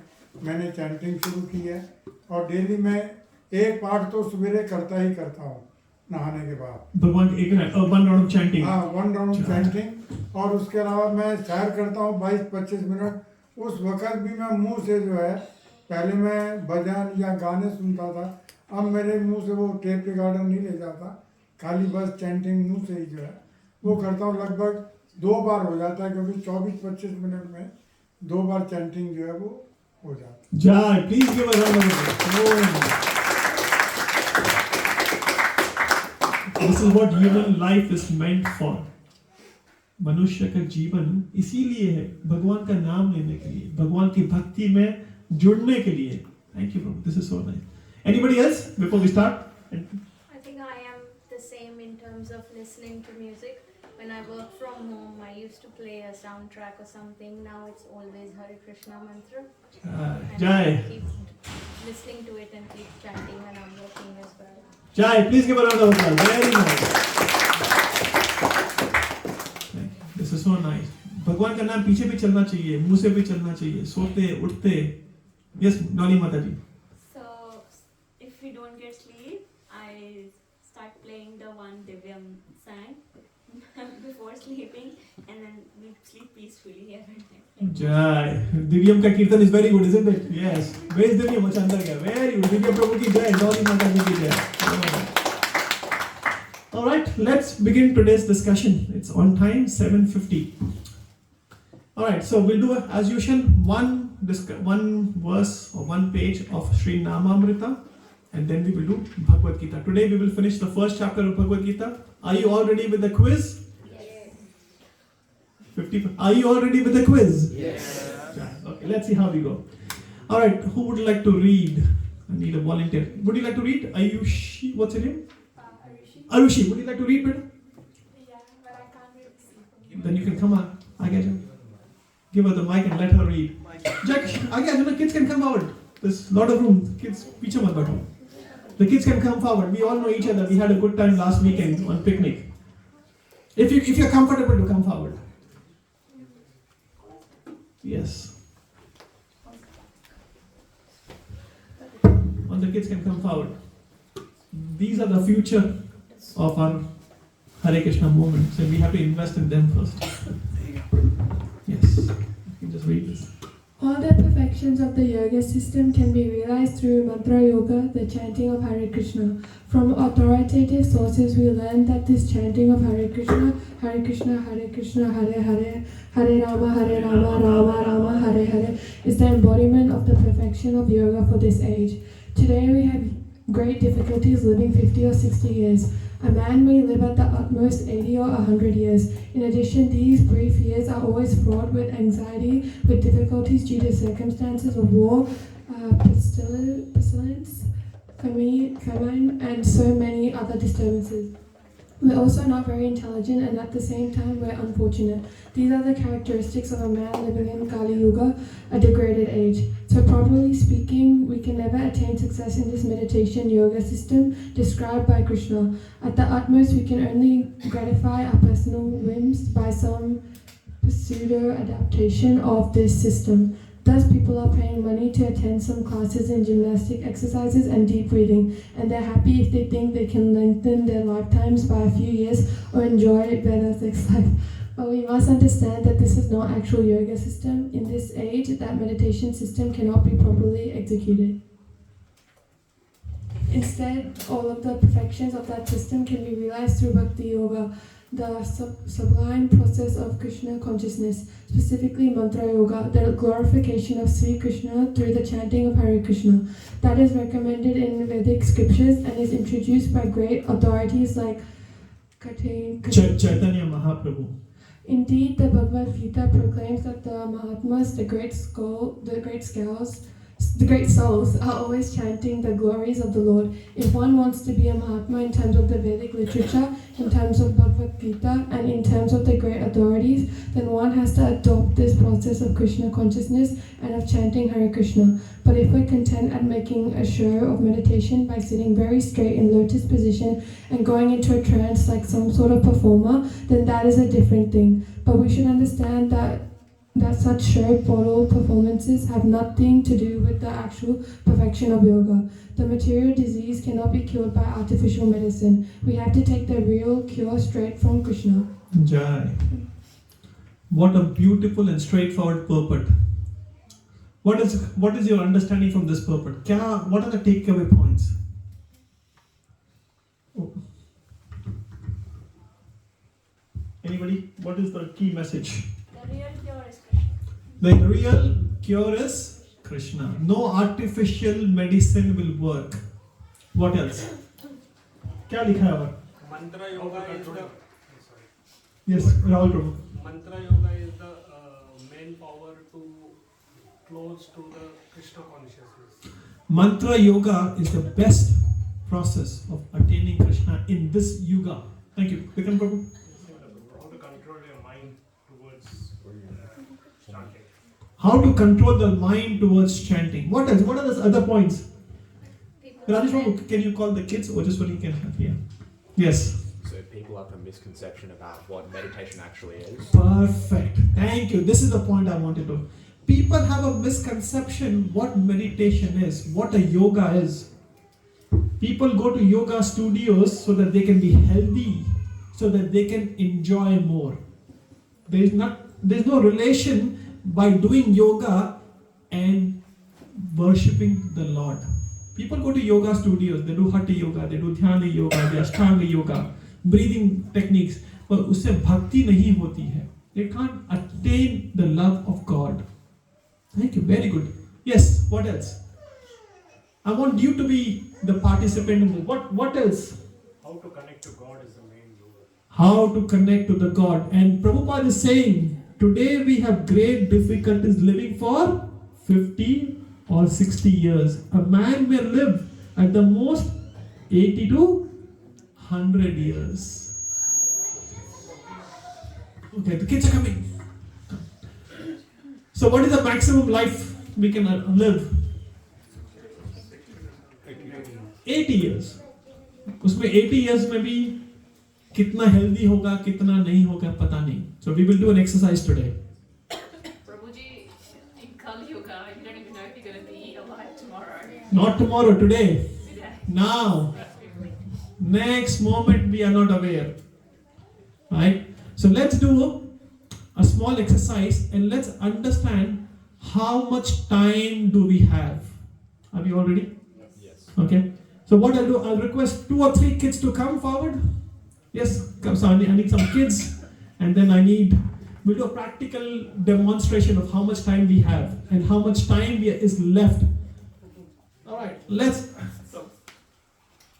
मैंने चैंटिंग शुरू की है और डेली मैं एक पाठ तो सवेरे करता ही करता हूँ नहाने के बाद भगवान एक वन राउंड ऑफ चैंटिंग हाँ 1 राउंड चैंटिंग और उसके अलावा मैं सैर करता हूँ 22-25 मिनट उस वक्त भी मैं मुंह से जो है पहले मैं भजन या गाने सुनता था अब मेरे मुंह से वो टेप रिकॉर्डर नहीं ले जाता खाली बस चैंटिंग मुंह से ही जो है वो करता हूँ लगभग 2 बार हो जाता है क्योंकि 24-25 मिनट में 2 बार चैंटिंग जो है वो हो जाता है Jai, please give a round of applause. This is what human life is meant for. मनुष्य का जीवन इसीलिए है भगवान का नाम लेने के लिए भगवान की भक्ति में जुड़ने के लिए Thank you, bro. This is so nice. Anybody else before we start? I think I am the same in terms of listening to music. When I work from home, I used to play a soundtrack or something. Now it's always Hare Krishna mantra. And Jai. I keep listening to it and keep chanting when I'm working as well. Jai, please give a round of applause. Very nice. Thank you. This is so nice. भगवान का नाम पीछे भी चलना चाहिए, मुंह से भी चलना चाहिए, सोते उठते. Yes, Noli Mataji. So, if we don't get sleep, I start playing the one Divyam sang before sleeping, and then we sleep peacefully every night. Jai. Divyam का कीर्तन is very good, isn't it? Yes. Where is Divyam? अच्छा अंदर गया. Very good. Divyam प्रभु की जय. Noli Mataji की जय. All right, let's begin today's discussion. It's on time, 7:50. All right, so we'll do as usual one verse or one page of Sri Namamrita, and then we will do Bhagavad Gita. Today we will finish the first chapter of Bhagavad Gita. Are you all ready with the quiz? Yes. 50. Are you all ready with the quiz? Yes. Okay, let's see how we go. All right, who would like to read? I need a volunteer. Would you like to read? Ayushi, what's your name? Arushi, would you like to read, better? Yeah, but I can't really see. Then you can come on. I get you. Give her the mic and let her read. Jack, again, kids can come out. There's a lot of room. Kids, पीछे मत बैठो. The kids can come forward. We all know each other. We had a good time last weekend on picnic. If you're comfortable to come forward. Yes. All the kids can come forward. These are the future of our Hare Krishna movement. So we have to invest in them first. Yes. You can just read this. All the perfections of the yoga system can be realized through mantra yoga, the chanting of Hare Krishna. From authoritative sources, we learn that this chanting of Hare Krishna, Hare Krishna, Hare Krishna, Hare Hare, Hare Rama, Rama Rama, Hare Hare, is the embodiment of the perfection of yoga for this age. Today we have great difficulties living 50 or 60 years. A man may live at the utmost 80 or 100 years. In addition, these brief years are always fraught with anxiety, with difficulties due to circumstances of war, pestilence, famine, and so many other disturbances. We're also not very intelligent, and at the same time we're unfortunate. These are the characteristics of a man living in Kali Yuga, a degraded age. So properly speaking, we can never attain success in this meditation yoga system described by Krishna. At the utmost, we can only gratify our personal whims by some pseudo-adaptation of this system. Thus, people are paying money to attend some classes in gymnastic exercises and deep breathing, and they're happy if they think they can lengthen their lifetimes by a few years or enjoy better sex life. But we must understand that this is not actual yoga system. In this age, that meditation system cannot be properly executed. Instead, all of the perfections of that system can be realized through Bhakti Yoga, the sublime process of Krishna consciousness, specifically Mantra Yoga, the glorification of Sri Krishna through the chanting of Hare Krishna. That is recommended in Vedic scriptures and is introduced by great authorities like Chaitanya Mahaprabhu. Indeed, the Bhagavad Gita proclaims that the Mahatmas, the great souls, are always chanting the glories of the Lord. If one wants to be a Mahatma in terms of the Vedic literature, in terms of Bhagavad Gita, and in terms of the great authorities, then one has to adopt this process of Krishna consciousness and of chanting Hare Krishna. But if we're content at making a show of meditation by sitting very straight in lotus position and going into a trance like some sort of performer, then that is a different thing. But we should understand that such show photo performances have nothing to do with the actual perfection of yoga. The material disease cannot be cured by artificial medicine. We have to take the real cure straight from Krishna. Jai. What a beautiful and straightforward purport. What is your understanding from this purport? What are the takeaway points? Oh. Anybody? What is the key message? The real cure is Krishna. The real cure is Krishna. No artificial medicine will work. What else? क्या लिखा है और? Mantra yoga is the. Yes, Rahul Prabhu. Mantra yoga is the main power to close to the Krishna consciousness. Mantra yoga is the best process of attaining Krishna in this yuga. Thank you. Vikram Prabhu. How to control your mind towards chanting. How to control the mind towards chanting. What else? What are the other points? Rajesh Prabhu, can you call the kids or just what you can have here? Yes. So people have a misconception about what meditation actually is. Perfect. Thank you. This is the point I wanted to. People have a misconception what meditation is, what a yoga is. People go to yoga studios so that they can be healthy, so that they can enjoy more. There's no relation by doing yoga and worshipping the Lord. People go to yoga studios, they do Hatha yoga, they do Dhyana yoga, they Ashtanga yoga, breathing techniques, but usse bhakti nahi hoti hai. They can't attain the love of God. Thank you, very good. Yes, what else? I want you to be the participant in this. What else? How to connect to God is the main yoga. How to connect to the God. And Prabhupada is saying, today we have great difficulties living for 50 or 60 years. A man may live at the most 80 to 100 years. Okay, the kids are coming. So what is the maximum life we can live? 80 years. उसमें 80 years में भी कितना healthy होगा, कितना नहीं होगा, पता नहीं. So we will do an exercise today. Prabhuji, in Kali Yuga, you don't even know if you're going to be alive tomorrow. Not tomorrow, today. Now. Next moment we are not aware. Right? So let's do a small exercise and let's understand how much time do we have. Are we all ready? Yes. Okay. So what I'll do, I'll request 2 or 3 kids to come forward. Yes, come. So I need some kids, and then we'll do a practical demonstration of how much time we have and how much time is left. All right.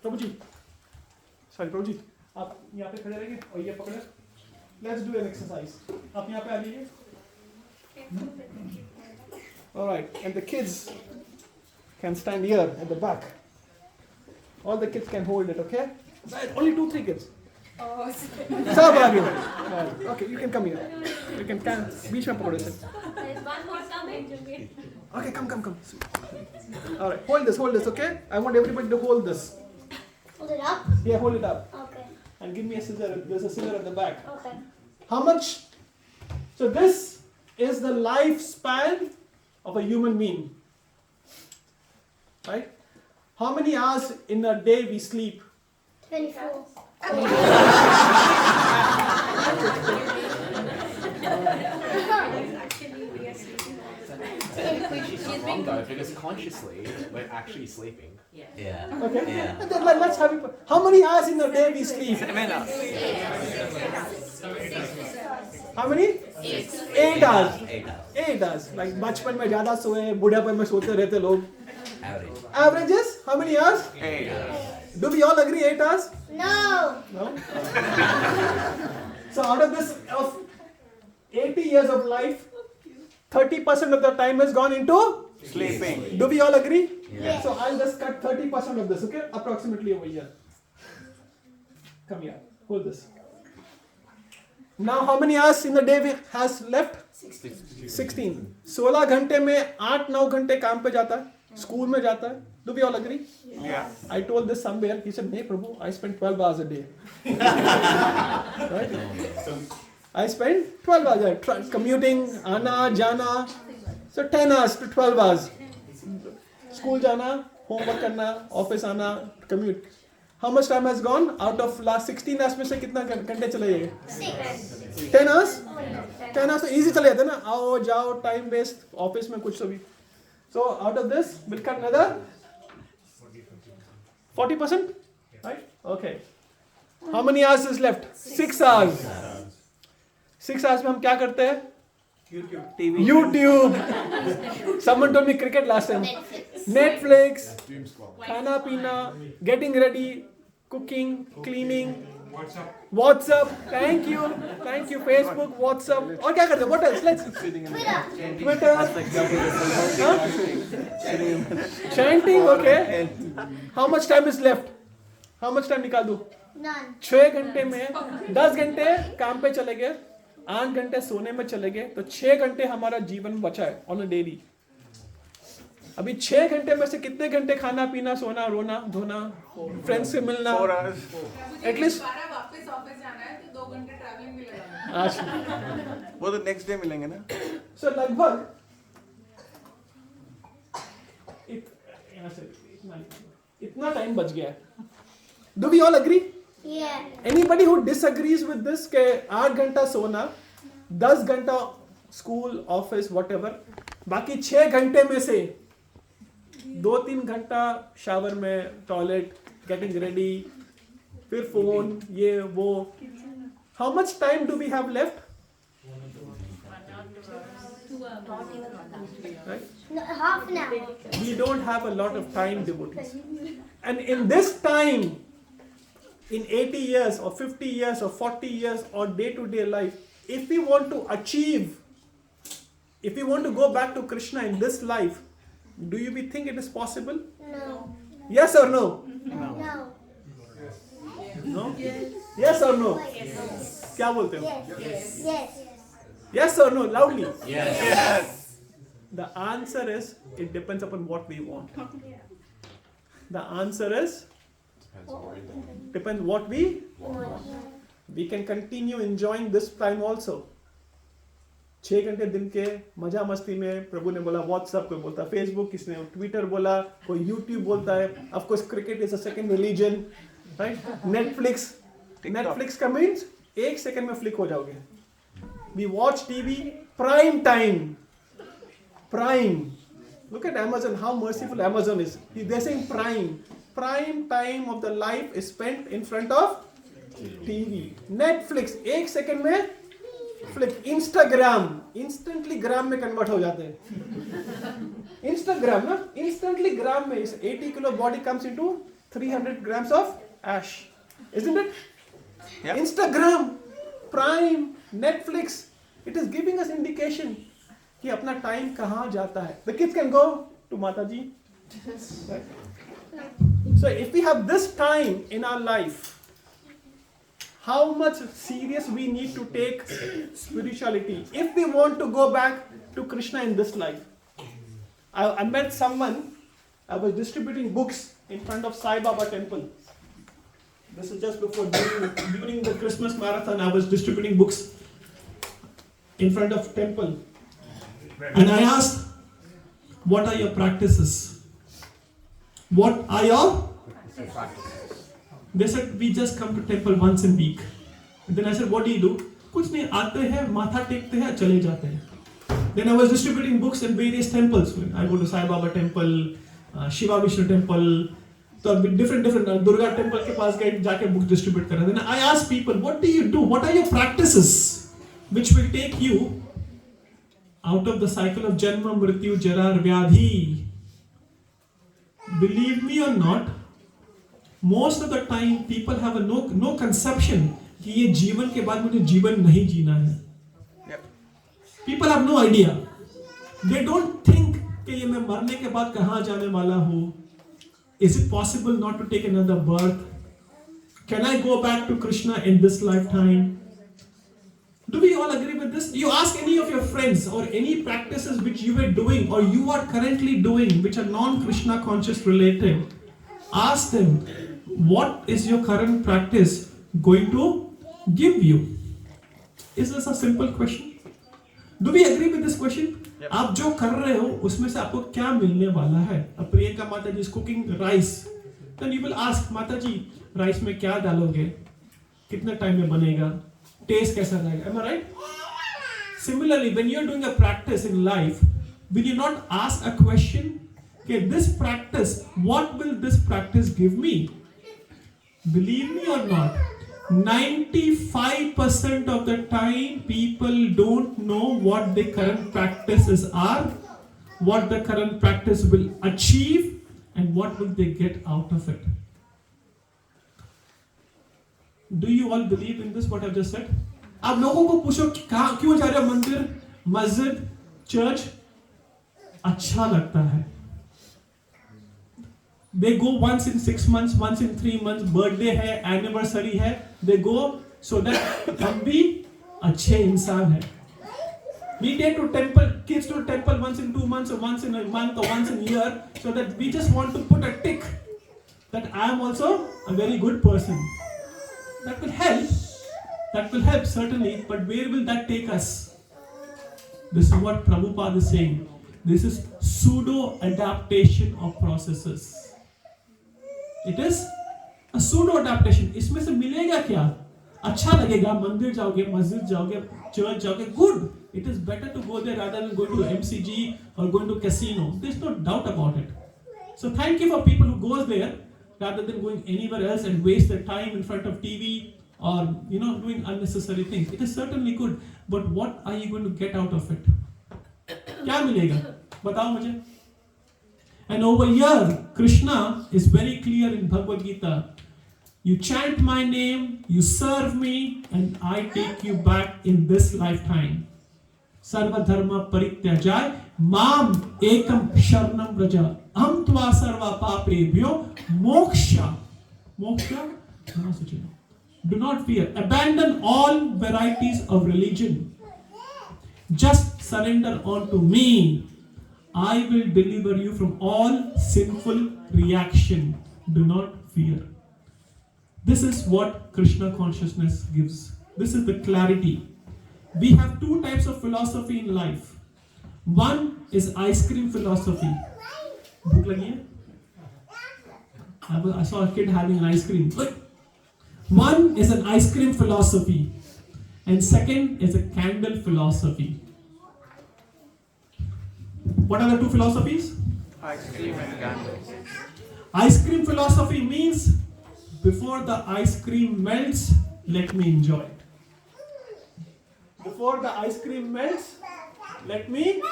Prabhuji. Sorry, Prabhuji. आप यहाँ पे खड़े रहेंगे और ये पकड़े. Let's do an exercise. आप यहाँ पे आ जाइए. All right, and the kids can stand here at the back. All the kids can hold it, okay? Only 2-3 kids. Oh, सब आ गए. Okay, you can come here. You can बीच में पकड़ो इसे. There's one more coming. Okay, come. All right, hold this, okay? I want everybody to hold this. Hold it up? Yeah, hold it up. Okay. And give me a scissor. There's a scissor at the back. Okay. How much? So this is the lifespan of a human being. Right? How many hours in a day we sleep? 24. She's wrong though, because consciously we're actually sleeping. Yeah. Okay. Yeah. And then let's have it. How many hours in a day we sleep? How many? 8 hours. 8 hours. Like बचपन में ज़्यादा सोए, बुढ़ापन में सोते रहते लोग. Average. Averages? How many hours? 8 hours. Do we all agree 8 hours? No. No? So out of this, of 80 years of life, 30% of the time has gone into Sleeping. Do we all agree? Yes. So I'll just cut 30% of this, okay? Approximately over here. Come here. Hold this. Now how many hours in the day has left? 16. 16 घंटे में 8-9 घंटे काम पे जाता है, school में जाता है. Do we all agree? Yeah. I told this somewhere. He said, "Hey, Prabhu, I spend 12 hours a day." Right? I spend 12 hours a day commuting, आना जाना. So 10 hours to 12 hours. School जाना, homework करना, office आना, commute. How much time has gone? Out of last 16 hours में से कितना घंटे चले गए? 10 hours? 10 hours तो easy चले जाते ना. आओ जाओ, time waste, office में कुछ तो भी. So out of this, we'll cut another 40%? Right? Okay. How many hours is left? 6 hours. 6 hours में हम क्या करते हैं? YouTube. Someone told me cricket last time. Netflix. खाना पीना, getting ready, cooking, cleaning. WhatsApp. Thank you. Facebook, WhatsApp. और क्या करते हैं? What else? Let's. Twitter. Chanting. Okay. How much time is left? How much time निकाल दूँ? None. 6 घंटे में 10 घंटे काम पे चले गए, 8 घंटे सोने में चले गए, तो 6 घंटे हमारा जीवन बचा है ऑन अ डेली. अभी 6 घंटे में से कितने घंटे खाना पीना, सोना, रोना, धोना, फ्रेंड्स से मिलना? एटलीस्ट वापस ऑफिस जाना है तो 2 घंटे ट्रैवलिंग भी लगाना. वो तो नेक्स्ट डे मिलेंगे ना. सो लगभग इतना टाइम बच गया है. Do we all agree? Yeah. Anybody who disagrees with this के 8 घंटा सोना, 10 घंटा स्कूल, ऑफिस, whatever, बाकी 6 घंटे में से 2-3 घंटा शावर में, टॉयलेट, गेटिंग रेडी, फिर फोन, ये वो. How much time do we have left? Right? No, half an hour. We don't have a lot of time, devotees. And in this time, in 80 years or 50 years or 40 years or day-to-day life, if we want to achieve, if we want to go back to Krishna in this life, do you think it is possible? No. Yes or no? No. No? Yes or no? Yes. क्या बोलते हो? Yes. Yes. Yes or no? Loudly. Yes. The answer is, it depends upon what we want. The answer is depends what we we can continue enjoying this time also. 6 घंटे दिन के मजा मस्ती में प्रभु ने बोला व्हाट्सएप, कोई बोलता फेसबुक, किसी ने ट्विटर बोला, कोई यूट्यूब बोलता है. Of course cricket is a second religion, right? Netflix का मीन्स 1 सेकंड में फ्लिक हो जाओगे. We watch TV prime time. Prime. Look at Amazon, how merciful Amazon is. They're saying prime. Prime time of the life is spent in front of TV. Netflix, 1 second में flick. Instagram, instantly gram में convert हो जाते हैं. Instagram ना, instantly gram में 80 kilo body comes into 300 grams of ash. Isn't it? Yep. Instagram, Prime, Netflix, it is giving us indication कि अपना time कहाँ जाता है. The kids can go to Mataji. So if we have this time in our life, how much serious we need to take spirituality if we want to go back to Krishna in this life. I met someone, I was distributing books in front of Sai Baba temple. This is just before, during the Christmas marathon, I was distributing books in front of temple. And I asked, what are your practices? What are your practices? They said, we just come to temple once a week. And then I said, what do you do? कुछ नहीं, आते हैं, माथा टेकते हैं, चले जाते हैं. Then I was distributing books in various temples. I go to Sai Baba temple, Shiva Vishnu temple, तो different Durga temple के पास गए, जाके book distribute कर रहे. Then I asked people, what do you do? What are your practices which will take you out of the cycle of Janma, Mrityu, Jara, Vyadhi? Believe me or not, most of the time people have a no conception कि ये जीवन के बाद मुझे जीवन नहीं जीना है. People have no idea. They don't think कि ये मैं मरने के बाद कहाँ जाने वाला हूँ. Is it possible not to take another birth? Can I go back to Krishna in this lifetime? Do we all agree with this? You ask any of your friends or any practices which you were doing or you are currently doing which are non-Krishna conscious related. Ask them, what is your current practice going to give you? Is this a simple question? Do we agree with this question? Yep. आप जो कर रहे हो उसमें से आपको क्या मिलने वाला है? अब प्रियंका माता जी is cooking rice. Then you will ask, माता जी राइस में क्या डालोगे? कितने टाइम में बनेगा? Taste कैसा रहेगा? Am I right? Similarly, when you are doing a practice in life, will you not ask a question? Okay, this practice, what will this practice give me? Believe me or not, 95% of the time people don't know what the current practices are, what the current practice will achieve, and what will they get out of it. Do you all believe in this, what I've just said? आप लोगों को पूछो क्यों जा रहे हो मंदिर, मस्जिद, चर्च? अच्छा लगता है. They go once in 6 months, once in 3 months, birthday है, anniversary है, they go so that हम भी अच्छे इंसान हैं. We take to temple, kids to temple once in 2 months or once in a month or once in a year, so that we just want to put a tick that I am also a very good person. That will help certainly, but where will that take us? This is what Prabhupada is saying. This is pseudo adaptation of processes. It is a pseudo adaptation. इसमें से मिलेगा क्या? अच्छा लगेगा, मंदिर जाओगे, मस्जिद जाओगे, चर्च जाओगे, good. It is better to go there rather than going to MCG or going to casino. There's no doubt about it. So thank you for people who goes there rather than going anywhere else and waste their time in front of TV or doing unnecessary things. It is certainly good, but what are you going to get out of it? क्या मिलेगा? बताओ मुझे. And over here, Krishna is very clear in Bhagavad Gita. You chant my name, you serve me, and I take you back in this lifetime. Sarva dharma parityajay, mam ekam sharanam vraja, am tva sarva paprebhyo moksha. Moksha? Do not fear. Abandon all varieties of religion. Just surrender all to me. I will deliver you from all sinful reaction. Do not fear. This is what Krishna consciousness gives. This is the clarity. We have two types of philosophy in life. One is ice cream philosophy. Bhook lagi hai? I saw a kid having an ice cream. One is an ice cream philosophy, and second is a candle philosophy. What are the two philosophies? Ice cream and candles. Ice cream philosophy means before the ice cream melts, let me enjoy it. Before the ice cream melts, let me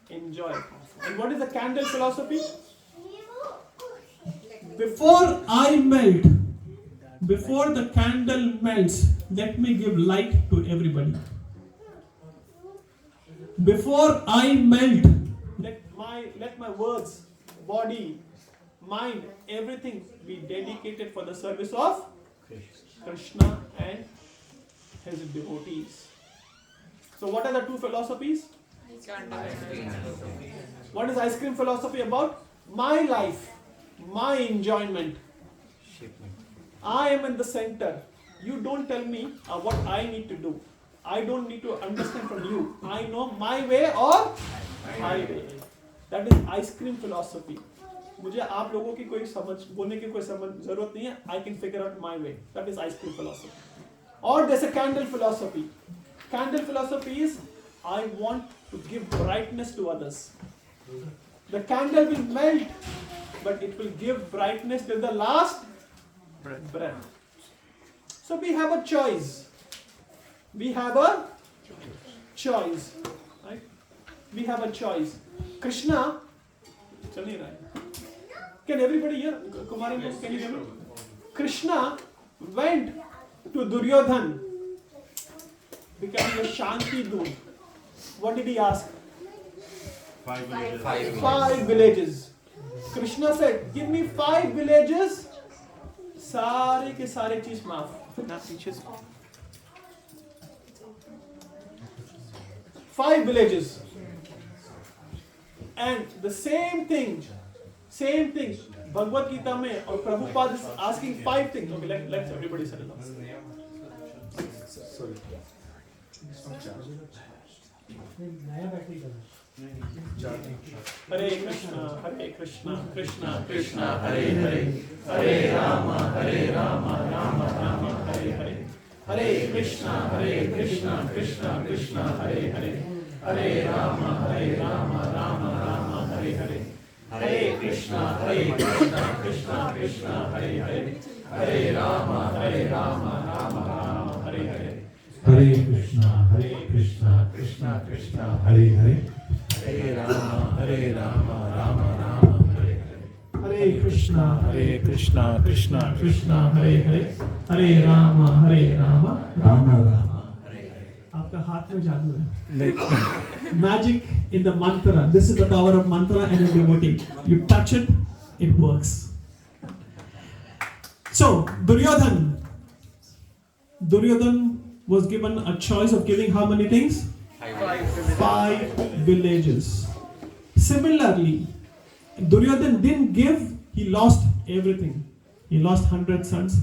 enjoy it. And what is the candle philosophy? Before I melt, before the candle melts, let me give light to everybody. Before I melt, let my words, body, mind, everything be dedicated for the service of Krishna and his devotees. So what are the two philosophies? What is ice cream philosophy about? My life, my enjoyment. I am in the center. You don't tell me what I need to do. I don't need to understand from you. I know my way or highway. That is ice cream philosophy. मुझे आप लोगों की कोई समझ बोलने की कोई जरूरत नहीं है. I can figure out my way. That is ice cream philosophy. Or there's a candle philosophy. Candle philosophy is I want to give brightness to others. The candle will melt, but it will give brightness till the last breath. So we have a choice. We have a choice. Right? We have a choice. Krishna, can everybody hear? Kumari, can you hear me? Krishna went to Duryodhan, becoming a Shanti Doot. What did he ask? 5 villages. 5 villages. Krishna said, give me 5 villages. सारे के सारे चीज माफ. ना पीछे से. 5 villages. And the same thing. Bhagavad Gita mein, or Prabhupada is asking 5 things. Okay, let's everybody settle down. Sorry. Hare Krishna, Krishna Krishna, Hare Hare, Hare Rama, Rama Rama, Hare Hare. Hare Krishna, Krishna Krishna, Hare Hare, Hare Rama, Rama Hare Hare. Hare Krishna, Krishna Krishna, Hare Hare, Hare Rama, Rama Hare Hare. Hare Krishna, Krishna Krishna, Hare Hare, Hare Rama, Rama Hare Hare. Hare Krishna, Krishna Krishna Hare Hare, Hare Rama, Rama Rama. आपका हाथ में जादू है. Magic in the mantra. This is the power of mantra and a devotee. You touch it, it works. So Duryodhan was given a choice of giving how many things? 5 villages. Similarly, Duryodhan didn't give, he lost everything. He lost 100 sons.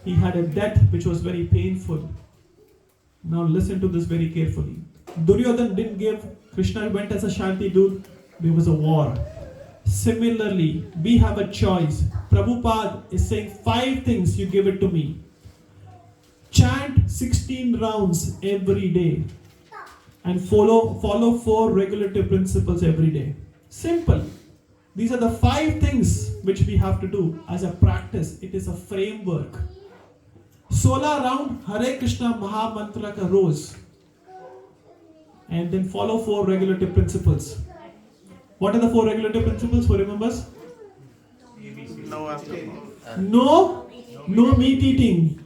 He had a debt which was very painful. Now listen to this very carefully. Duryodhan didn't give, Krishna went as a Shanti Doot, there was a war. Similarly, we have a choice. Prabhupada is saying 5 things, you give it to me. Chant 16 rounds every day and follow 4 regulative principles every day. Simple. These are the 5 things which we have to do as a practice. It is a framework. 16 round Hare Krishna Maha Mantra ka roz. And then follow 4 regulative principles. What are the 4 regulative principles? Who remembers? No alcohol. No meat eating.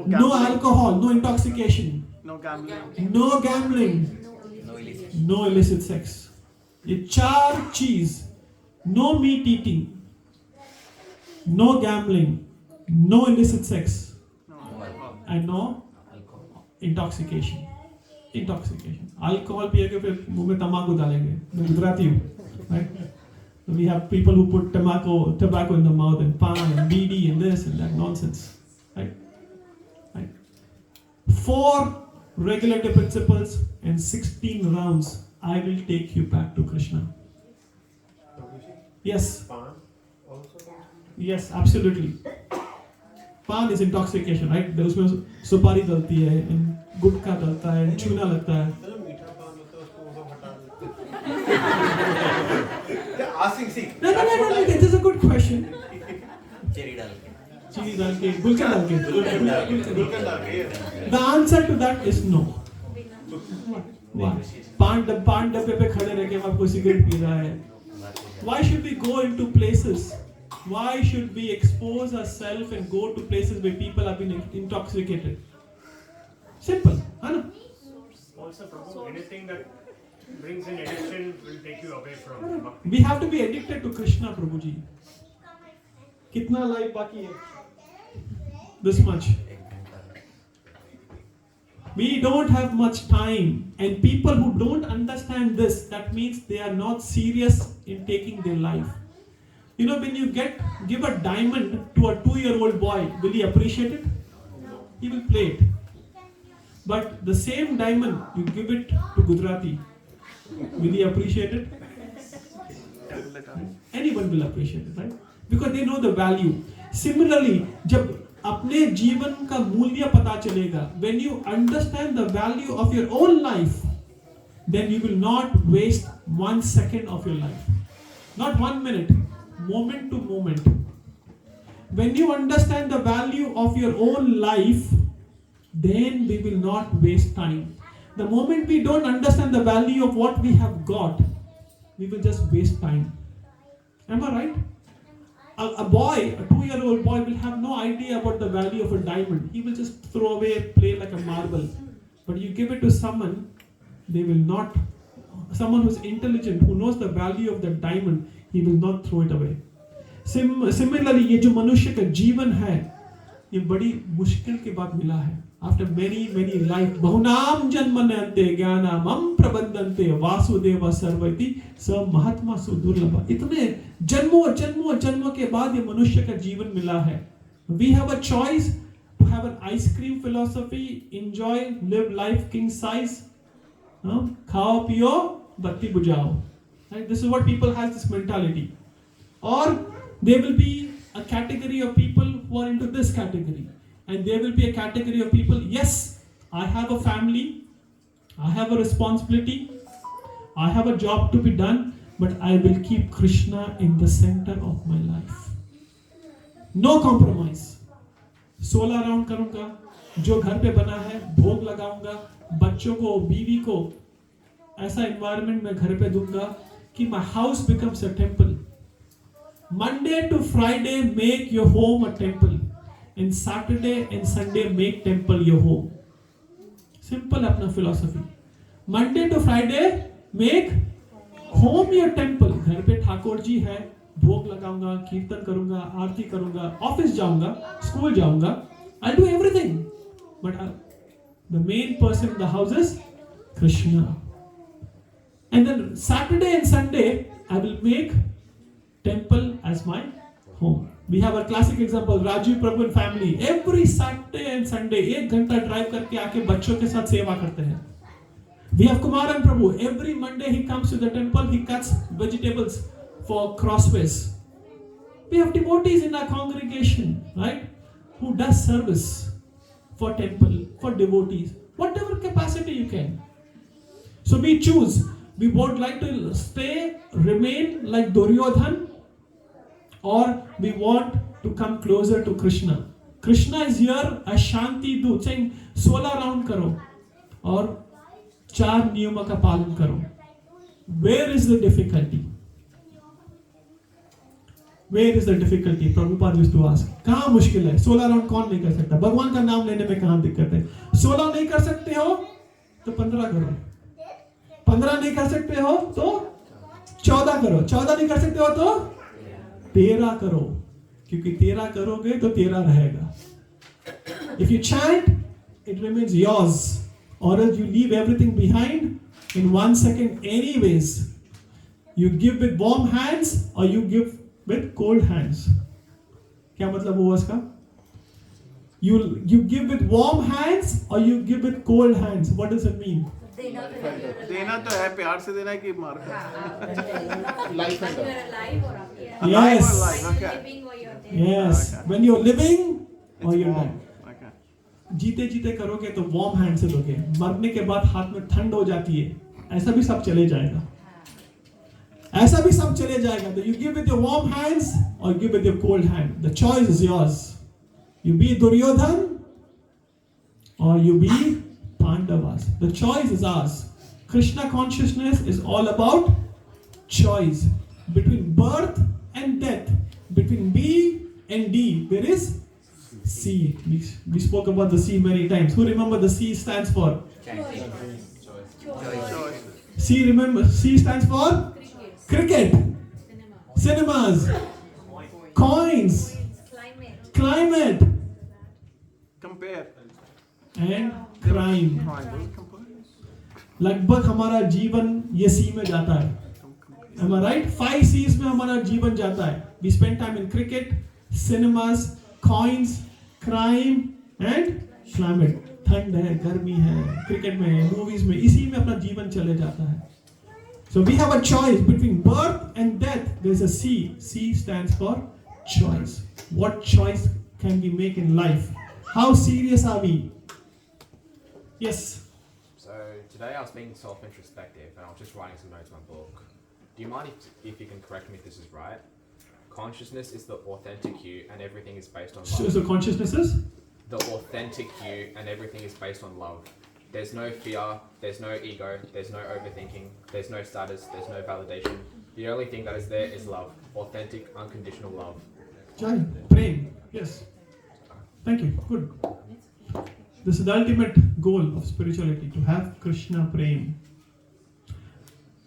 No alcohol. No intoxication. No gambling. No gambling. No illicit sex. ये 4 चीज. No meat eating. No gambling. No illicit sex. And no intoxication. Intoxication. Alcohol पिए के फिर मुंह में तंबाकू डालेंगे. मैं गुजराती हूँ, right? So we have people who put tobacco in the mouth and pan and BD and this and that nonsense, right? Right? 4 regulative principles and 16 rounds. I will take you back to Krishna. Yes. Yes, absolutely. Pan is intoxication, right? There उसमें सुपारी डलती है, गुटखा डलता है, चूना लगता है. No, this is a good question. Cherry डाल के. चीनी डाल के, गुलकंद डाल के. The answer to that is no. Why? पान डब्बे पे खड़े रह के आपको सिगरेट पी रहा है. Why should we go into places? Why should we expose ourselves and go to places where people have been intoxicated? Simple, है ना? Also, Prabhu, anything that brings in addiction will take you away from Bhakti. We have to be addicted to Krishna, Prabhuji. कितना life बाकी है? This much. We don't have much time, and people who don't understand this, that means they are not serious in taking their life. You know, when you give a diamond to a 2-year-old boy, will he appreciate it? He will play it. But the same diamond, you give it to Gujarati, will he appreciate it? Anyone will appreciate it, right? Because they know the value. Similarly, जब अपने जीवन का मूल्य पता चलेगा, when you understand the value of your own life, then you will not waste 1 second of your life. Not 1 minute, moment to moment. When you understand the value of your own life, then we will not waste time. The moment we don't understand the value of what we have got, we will just waste time. Am I right? A boy, a 2-year-old boy will have no idea about the value of a diamond. He will just throw away, play like a marble. But you give it to someone, they will not, someone who's intelligent, who knows the value of the diamond, he will not throw it away. Similarly, ये जो मनुष्य का जीवन है, ये बड़ी मुश्किल के बाद मिला है. After many life, बहुनाम जन्मन्ते ज्ञानामं प्रबंधन्ते वासुदेव सर्वैति स महात्मा सुदुर्लभ. इतने जन्मों के बाद ये मनुष्य का जीवन मिला है. We have a choice to have an ice cream philosophy, enjoy, live life king size. खाओ पियो बत्ती बुझाओ. Right? This is what people has this mentality. Or there will be a category of people who are into this category. And there will be a category of people, yes, I have a family, I have a responsibility, I have a job to be done, but I will keep Krishna in the center of my life. No compromise. 16 round करूंगा, जो घर पे बना है, भोग लगाऊंगा, बच्चों को, बीवी को, ऐसा environment मैं घर पे दूंगा कि my house becomes a temple. Monday to Friday, make your home a temple. And Saturday and Sunday, make temple your home. Simple अपना philosophy. Monday to Friday, make home your temple. घर पे ठाकुर जी है, भोग लगाऊंगा, कीर्तन करूंगा, आरती करूंगा, ऑफिस जाऊंगा, स्कूल जाऊंगा. I'll do everything. But the main person in the house is Krishna. And then Saturday and Sunday, I will make temple as my home. We have a classic example, Rajiv Prabhu and family. Every Saturday and Sunday, 1 घंटा drive करके आके बच्चों के साथ सेवा करते हैं. We have Kumaran Prabhu. Every Monday he comes to the temple, he cuts vegetables for crossways. We have devotees in our congregation, right, who does service for temple, for devotees, whatever capacity you can. So we choose. We would like to remain like Duryodhan, or we want to come closer to Krishna. Krishna is here as Shanti Dut, saying 16 round करो और 4 नियमों का पालन करो. Where is the difficulty? Where is the difficulty? Prabhupada used to ask. कहाँ मुश्किल है? 16 round कौन नहीं कर सकता? भगवान का नाम लेने में कहाँ दिक्कत है? 16 नहीं कर सकते हो तो 15 करो. 15 नहीं कर सकते हो तो 14 करो. 14 नहीं कर सकते हो तो 13 करो, क्योंकि 13 करोगे तो 13 रहेगा. If you chant, it remains yours. or else you leave everything behind in 1 second anyways. You give with warm hands or you give with cold hands. क्या मतलब हुआ इसका? You give with warm hands or you give with cold hands. What does it mean? देना तो है, प्यार से देना है कि मार कर? Life and death. Yes. Yes. When you're living or you're dying. जीते जीते करोगे तो वार्म हैंड से दोगे, मरने के बाद हाथ में ठंड हो जाती है, ऐसा भी सब चले जाएगा, ऐसा भी सब चले जाएगा. तो you give with your warm hands or give with your cold hand. The choice is yours. You be Duryodhan or you be Pandavas. The choice is ours. Krishna consciousness is all about choice. Between birth and death, between B and D, there is C. We spoke about the C many times. Who remember the C stands for? C, remember, C stands for? Cricket. Cinemas. Coins. Climate. Compare. And crime. लगभग हमारा जीवन ये C में जाता है. Am I right? 5 C's में हमारा जीवन जाता है. We spend time in cricket, cinemas, coins, crime and climate. ठंड है, गर्मी है, क्रिकेट में, मूवीज में, इसी में अपना जीवन चले जाता है. So we have a choice between birth and death. There is a C. C stands for choice. What choice can we make in life? How serious are we? Yes. So today I was being self-introspective and I was just writing some notes in my book. Do you mind if you can correct me if this is right? Consciousness is the authentic you and everything is based on love. So consciousness is? The authentic you and everything is based on love. There's no fear, there's no ego, there's no overthinking, there's no status, there's no validation. The only thing that is there is love. Authentic, unconditional love. Jai, praying. Yes. Thank you. Good. This is the ultimate goal of spirituality, to have Krishna praying.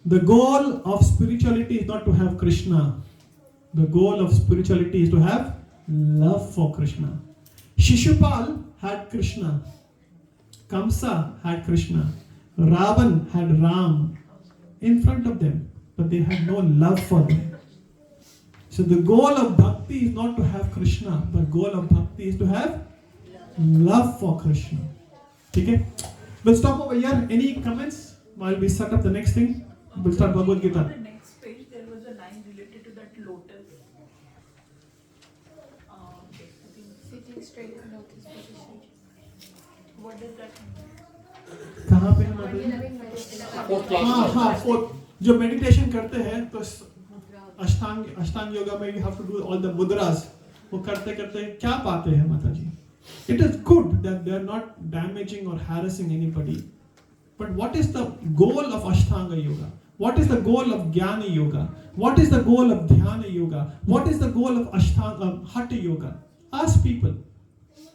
The goal of spirituality is not to have Krishna. The goal of spirituality is to have love for Krishna. Shishupal had Krishna. Kamsa had Krishna. Ravan had Ram in front of them, but they had no love for them. So the goal of bhakti is not to have Krishna, but goal of bhakti is to have love for Krishna. Okay? We'll stop over here. Any comments while we set up the next thing? We'll start Bhagavad Gita. On the next page, there was a line related to that lotus. Sitting straight in lotus position. What does that mean? कहाँ पे है? हाँ, fourth. जो meditation करते हैं तो अष्टांग योगा में you have to do all the mudras. वो करते करते क्या पाते हैं माता जी? It is good that they are not damaging or harassing anybody. But what is the goal of Ashtanga Yoga? What is the goal of Jnana Yoga? What is the goal of Dhyana Yoga? What is the goal of Hatha Yoga? Ask people.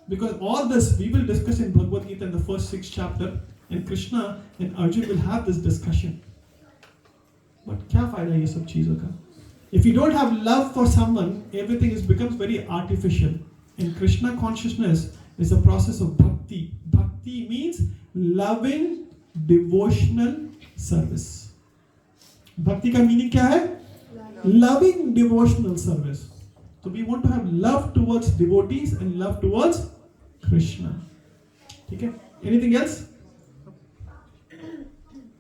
Because all this we will discuss in Bhagavad Gita in the first 6 chapter, and Krishna and Arjun will have this discussion. But क्या फायदा ये सब चीजों का? If you don't have love for someone, everything becomes very artificial. And Krishna consciousness is a process of bhakti. Bhakti means loving devotional service. Bhakti का meaning क्या है? Loving devotional service. So we want to have love towards devotees and love towards Krishna. Okay? Anything else?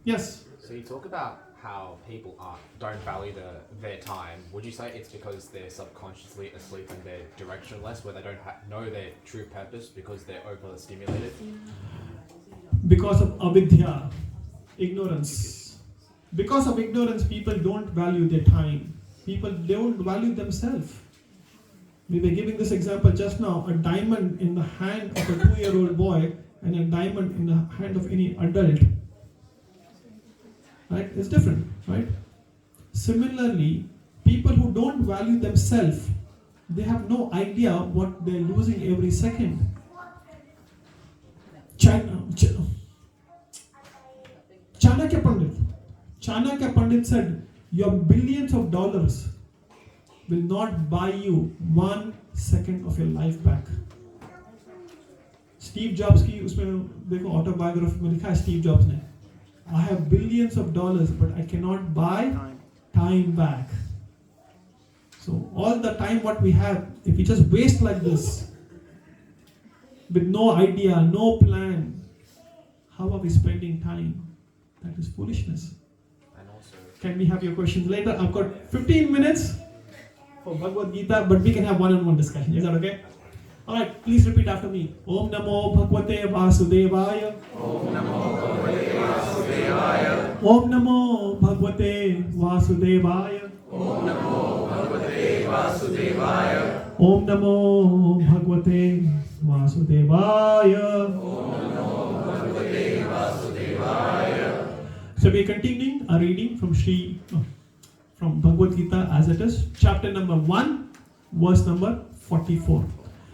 Yes. So you talk about how people don't value their time. Would you say it's because they're subconsciously asleep and they're directionless, where they don't know their true purpose because they're overstimulated? Because of avidya, ignorance. Because of ignorance, people don't value their time. People don't value themselves. We were giving this example just now. A diamond in the hand of a 2-year-old boy and a diamond in the hand of any adult. Right? It's different, right? Similarly, people who don't value themselves, they have no idea what they're losing every second. Chanakya Pandit said, your billions of dollars will not buy you 1 second of your life back. Steve jobs की उसमें देखो autobiography में लिखा है Steve jobs ने, I have billions of dollars but I cannot buy time back. So all the time what we have, if we just waste like this with no idea, no plan, how are we spending time? That is foolishness. And also, can we have your questions later? I've got 15 minutes for Bhagavad Gita, but we can have one-on-one discussion. Is that okay? Alright, please repeat after me. Om Namo Bhagavate Vasudevaya. Om Namo Bhagavate Vasudevaya. Om Namo Bhagavate Vasudevaya. Om Namo Bhagavate Vasudevaya. Om Namo Bhagavate Vasudevaya. Om Namo Bhagavate Vasudevaya. So we are continuing our reading from Bhagavad Gita as it is, chapter number 1, verse number 44.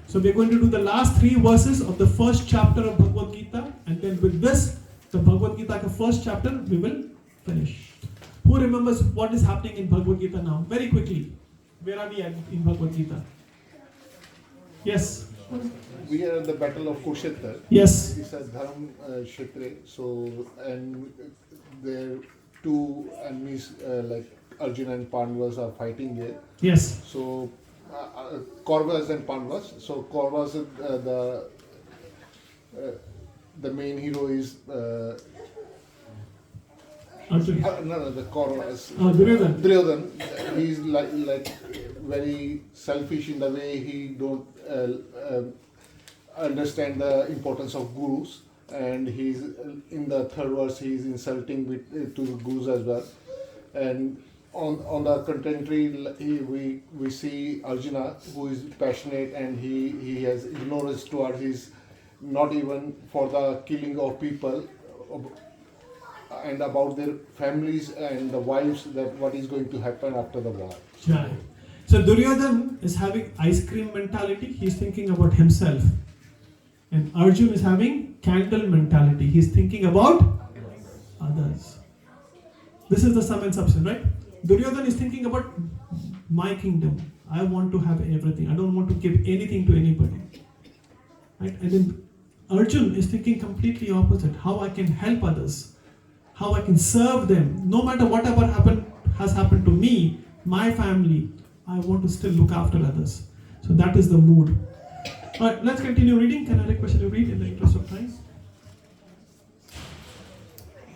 So we are going to do the last 3 verses of the first chapter of Bhagavad Gita, and then with this, the Bhagavad Gita first chapter, we will finish. Who remembers what is happening in Bhagavad Gita now? Very quickly. Where are we at in Bhagavad Gita? Yes. We are at the battle of Kurukshetra. Yes. It's a Dharam Kshetra. So, and there 2 enemies like Arjuna and Pandavas are fighting here. Yes. So, Kauravas and Pandavas. So, Kauravas, the main hero is the Kauravas. Duryodhan. Duryodhan. He's like very selfish in the way he don't understand the importance of gurus, and he's in the 3rd verse he's insulting to the gurus as well. And on the contrary, we see Arjuna, who is passionate, and he has ignorance towards his, not even for the killing of people and about their families and the wives, that what is going to happen after the war. Right. So Duryodhan is having ice cream mentality, he's thinking about himself. And Arjun is having candle mentality, he's thinking about others. This is the sum and substance, right? Duryodhan is thinking about my kingdom. I want to have everything. I don't want to give anything to anybody. Right? And then Arjun is thinking completely opposite. How I can help others. How I can serve them. No matter whatever has happened to me, my family, I want to still look after others. So that is the mood. Alright, let's continue reading. Can I request you to read in the interest of time?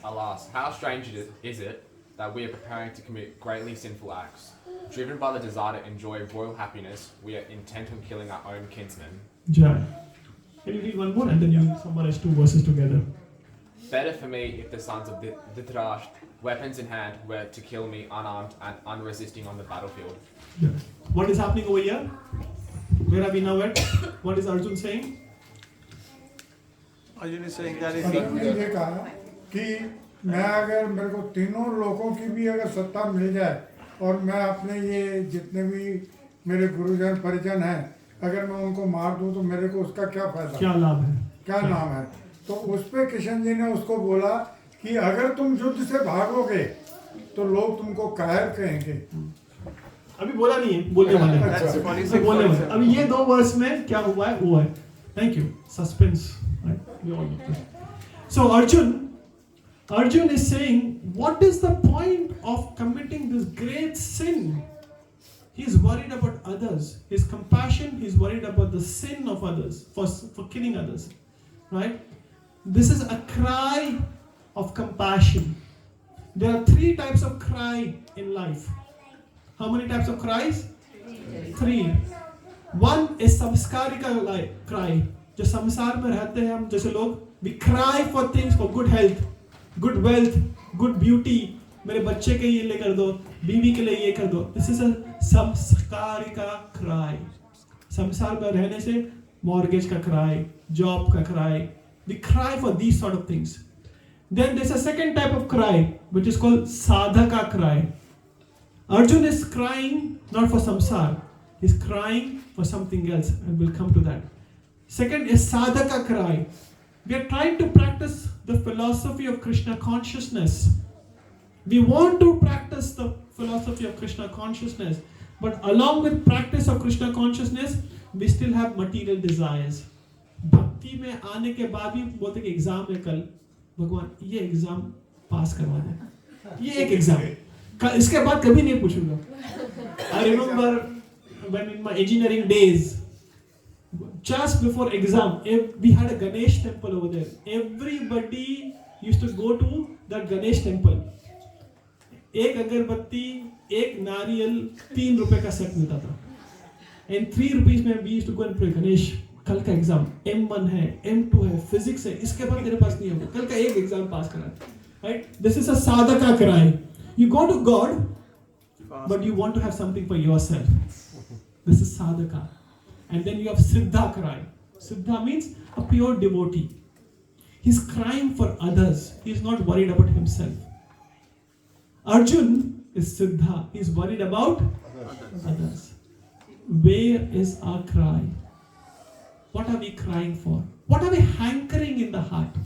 Alas, how strange is it that we are preparing to commit greatly sinful acts. Driven by the desire to enjoy royal happiness, we are intent on killing our own kinsmen. Jai. Can you read one more and then you summarize 2 verses together? Better for me if the sons of Dhritarashtra, weapons in hand, were to kill me unarmed and unresisting on the battlefield. Jai. What is happening over here? Where are we now at? What is Arjun saying? Arjun is saying that ये कहा कि मैं अगर मेरे को तीनों लोगों की भी अगर सत्ता मिल जाए और मैं अपने ये जितने भी मेरे गुरुजन परिजन हैं अगर मैं उनको मार दूं तो मेरे को उसका क्या फायदा, क्या लाभ है, क्या नाम है। तो उस पे किशन जी ने उसको बोला कि अगर तुम युद्ध से भागोगे तो लोग तुमको कायर कहेंगे। अभी बोला नहीं है, बोलने वाले हैं। बोलने वाले। अभी ये 2 वर्स में क्या हुआ है वो है। Thank you. Suspense. Right? We all know this. So Arjun is saying, what is the point of committing this great sin? He is worried about others. His compassion, he is worried about the sin of others, for killing others. Right? This is a cry of compassion. There are 3 types of cry in life. How many types of cries? 3. One is samskarika cry. जो संसार में रहते हैं हम जैसे लोग, we cry for things, for good health, good wealth, good beauty. मेरे बच्चे के ये लेकर दो, बीवी के लिए ये कर दो. This is a samskarika cry. संसार में रहने से mortgage का cry, job का cry. We cry for these sort of things. Then there's a second type of cry, which is called sadhaka cry. Arjun is crying not for samsar, he's crying for something else, and we'll come to that. Second is sadhaka cry. We are trying to practice the philosophy of Krishna consciousness. We want to practice the philosophy of Krishna consciousness, but along with practice of Krishna consciousness, we still have material desires. Bhakti बस्ती में आने के बाद भी बोलते कि exam है कल, भगवान ये एग्जाम पास करवा दे, ये एक एग्जाम, इसके बाद कभी नहीं पूछूंगा. I remember when in my engineering days, just before exam, we had a Ganesh temple over there. Everybody used to go to that Ganesh temple. एक अगरबत्ती, एक नारियल, 3 रुपए का सेट मिलता था. And 3 rupees में we used to go and pray, Ganesh कल का एग्जाम M1 है, M2 है, फिजिक्स है, इसके बाद तेरे पास नहीं होगा, कल का एक एग्जाम पास करा. Right? This is a sadhaka cry. You go to God, but you want to have something for yourself. This is sadhaka. And then you have siddha cry. Siddha means a pure devotee. He's crying for others. He's not worried about himself. Arjun is siddha. He's worried about others. Where is our cry? What are we crying for? What are we hankering in the heart?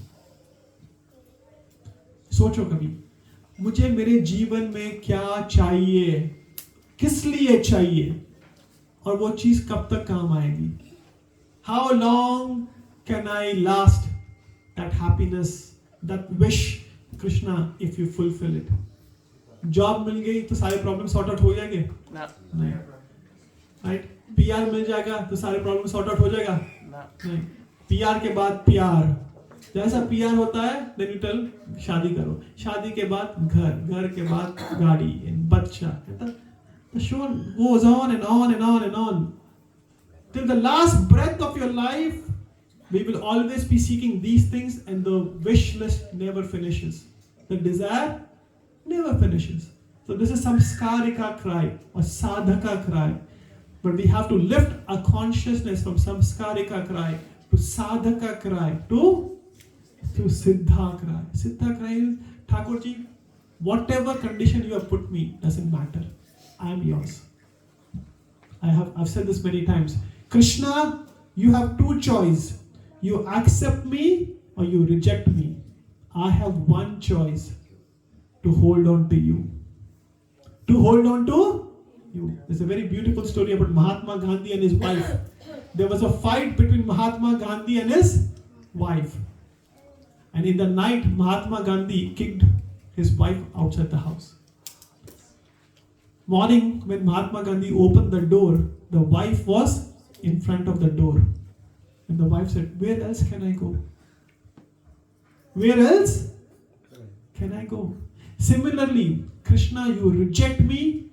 सोचो कभी, मुझे मेरे जीवन में क्या चाहिए, किस लिए चाहिए, और वो चीज कब तक काम आएगी? How long can I last that happiness, that wish, Krishna, if you fulfill it? Job मिल गई तो सारे प्रॉब्लम सॉर्ट आउट हो जाएंगे? नहीं. राइट? पीआर मिल जाएगा तो सारे प्रॉब्लम सॉर्ट आउट हो जाएगा? नहीं. पीआर के बाद पीआर, जैसा पीआर होता है देन यू टेल शादी करो, शादी के बाद घर, घर के बाद गाड़ी, बच्चा. The show goes on and on and on and on. Till the last breath of your life, we will always be seeking these things, and the wish list never finishes. The desire never finishes. So this is samskarika cry or sadhaka cry. But we have to lift our consciousness from samskarika cry to sadhaka cry to siddha cry. Siddha cry is, Thakurji, whatever condition you have put me doesn't matter. I am yours. I've said this many times. Krishna, you have two choices. You accept me or you reject me. I have one choice, to hold on to you. To hold on to you. There's a very beautiful story about Mahatma Gandhi and his wife. There was a fight between Mahatma Gandhi and his wife. And in the night, Mahatma Gandhi kicked his wife outside the house. Morning, when Mahatma Gandhi opened the door, the wife was in front of the door. And the wife said, where else can I go? Where else can I go? Similarly, Krishna, you reject me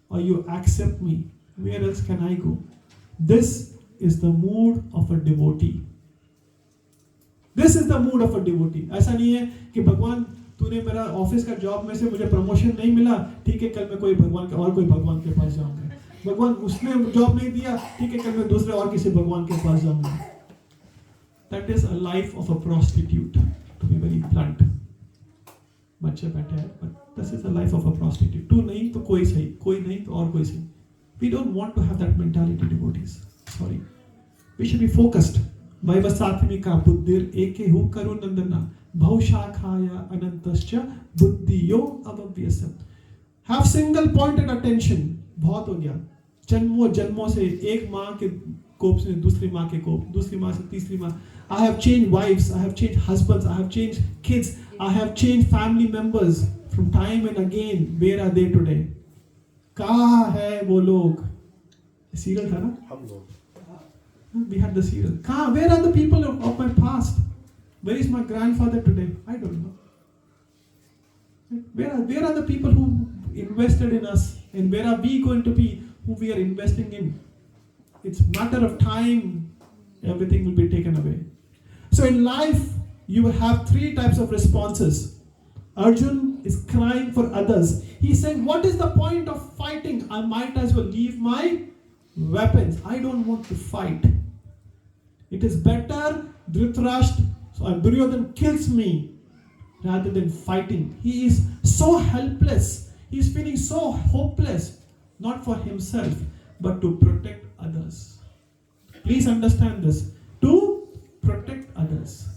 or you accept me. Where else can I go? This is the mood of a devotee. This is the mood of a devotee. ऐसा नहीं है कि भगवान तूने मेरा office का job में से मुझे प्रमोशन नहीं मिला, ठीक है कल मैं कोई भगवान के पास जाऊंगा. भगवान उसने जॉब नहीं दिया, ठीक है कल मैं दूसरे और किसी भगवान के पास जाऊंगा. That is a life of a prostitute, to be very blunt. बच्चे बैठे हैं, but this is the life of a prostitute. तू नहीं तो कोई सही, कोई नहीं तो और कोई सही. We don't want to have that mentality, devotees. Sorry. We should be focused. Vaivasatmika buddhir ekehu karunandana bhaushakhaya anantascha buddhiyo avavyasam. Have single pointed attention. बहुत हो गया. जन्मों जन्मों से एक माँ के कोप से दूसरी माँ के कोप, दूसरी माँ से तीसरी माँ. I have changed wives, I have changed husbands, I have changed kids, I have changed family members from time and again. Where are they today? कहाँ है वो लोग? सीरियल था ना? हम लोग. We had the serial. कहाँ? Where are the people of my past? Where is my grandfather today? I don't know. Where are the people who invested in us, and where are we going to be who we are investing in? It's matter of time. Everything will be taken away. So in life, you will have three types of responses. Arjun is crying for others. He's saying, what is the point of fighting? I might as well leave my weapons. I don't want to fight. It is better Dhritarashtra or Duryodhana kills me rather than fighting. He is so helpless. He is feeling so hopeless, not for himself, but to protect others. Please understand this. To protect others.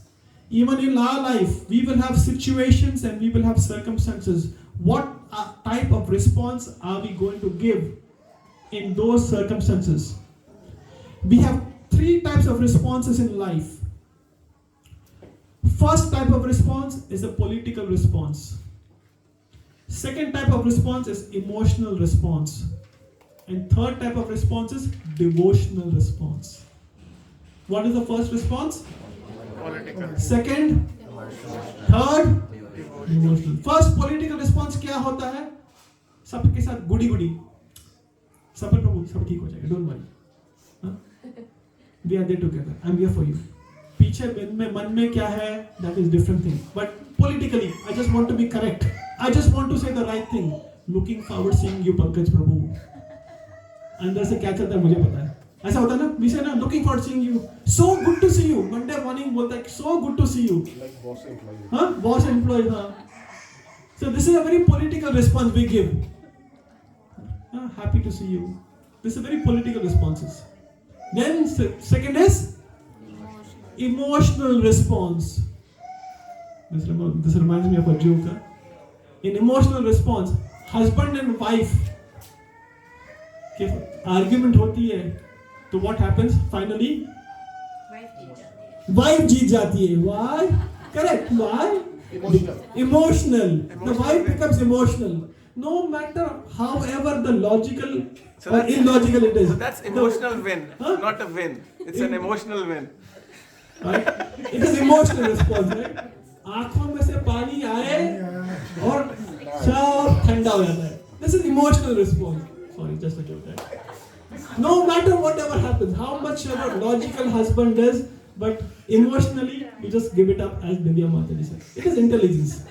Even in our life, we will have situations and we will have circumstances. What type of response are we going to give in those circumstances? We have three types of responses in life. First type of response is a political response. Second type of response is emotional response. And third type of response is devotional response. What is the first response? Political. Second, third, emotional. First political response क्या होता है? सबके साथ गुड़ी गुड़ी. सब प्रभु सब ठीक हो जाएगा. Don't worry. We are there together. I'm here for you. पीछे मन में क्या है? That is different thing. But politically, I just want to be correct. I just want to say the right thing. Looking forward seeing you, Pankaj प्रभु. अंदर से क्या चलता है मुझे पता है. ऐसा होता है ना? We say ना, looking forward seeing you. So good to see you. Monday morning बोलता है so good to see you. Like boss employee. हाँ, boss employee हाँ. So this is a very political response we give. Happy to see you. This is a very political responses. Then second is emotional response. This reminds me of a joke. In emotional response, husband and wife argument होती है, तो what happens finally? Wife जीत जाती है. Why? Correct. Why? Emotional. The wife becomes emotional. No matter however the logical or illogical it is. So that's emotional win, not a win. It's an emotional win. Right? It is emotional response, right? आँखों में से पानी आए और सब ठंडा हो जाता है. This is emotional response. Sorry, just a joke. Right? No matter whatever happens, how much ever logical husband does, but emotionally you just give it up, as Divya Mataji said. It is intelligence.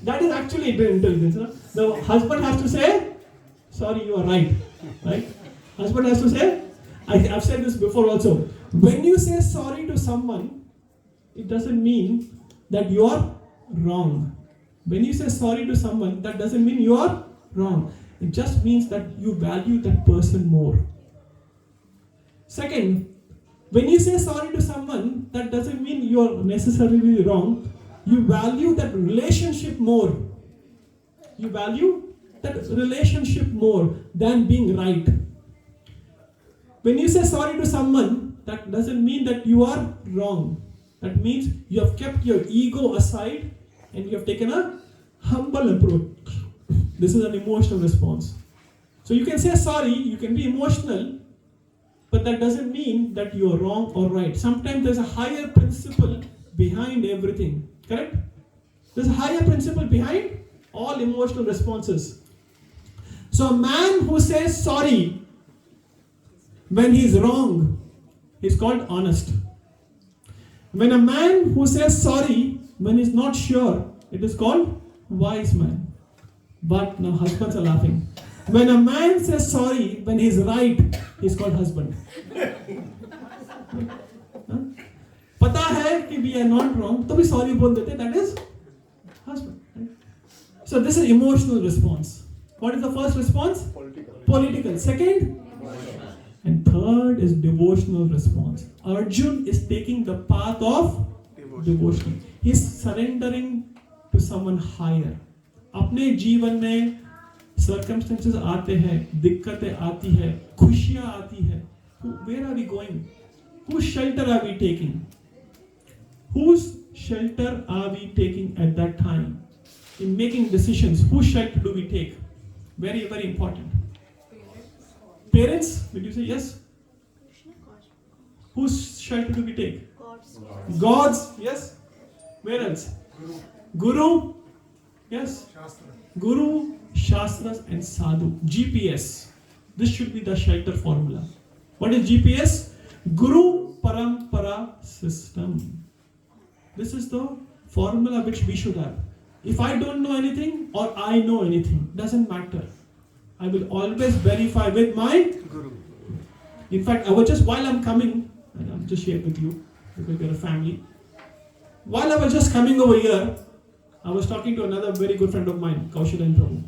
That is actually intelligence. No? The husband has to say, sorry, you are right. Right? Husband has to say, I've said this before also. When you say sorry to someone, it doesn't mean that you are wrong. When you say sorry to someone, that doesn't mean you are wrong. It just means that you value that person more. Second, when you say sorry to someone, that doesn't mean you are necessarily wrong. You value that relationship more. You value that relationship more than being right. When you say sorry to someone, that doesn't mean that you are wrong. That means you have kept your ego aside and you have taken a humble approach. This is an emotional response. So you can say sorry, you can be emotional, but that doesn't mean that you are wrong or right. Sometimes there's a higher principle behind everything. Correct? There's a higher principle behind all emotional responses. So a man who says sorry when he's wrong is called honest. When a man who says sorry when he's not sure, it is called wise man. But now husbands are laughing. When a man says sorry when he's right, he's called husband. पता है कि we are not wrong, तो भी sorry बोल देते, that is husband. Right? So this is emotional response. What is the first response? Political. Second? And third is devotional response. Arjun is taking the path of devotion. He is surrendering to someone higher. अपने जीवन में circumstances आते हैं, दिक्कतें आती हैं, खुशियाँ आती हैं. Where are we going? Whose shelter are we taking? Whose shelter are we taking at that time? In making decisions, whose shelter do we take? Very, very important. Parents, did you say yes? Whose shelter do we take? God's, yes. Where else? Guru, yes. Guru, Shastras and Sadhu. GPS. This should be the shelter formula. What is GPS? Guru Parampara system. This is the formula which we should have. If I don't know anything or I know anything, doesn't matter. I will always verify with my Guru. In fact, I was just, while I'm coming, and I'll just share with you, because we're a family. While I was just coming over here, I was talking to another very good friend of mine, Kaushal and Prabhu.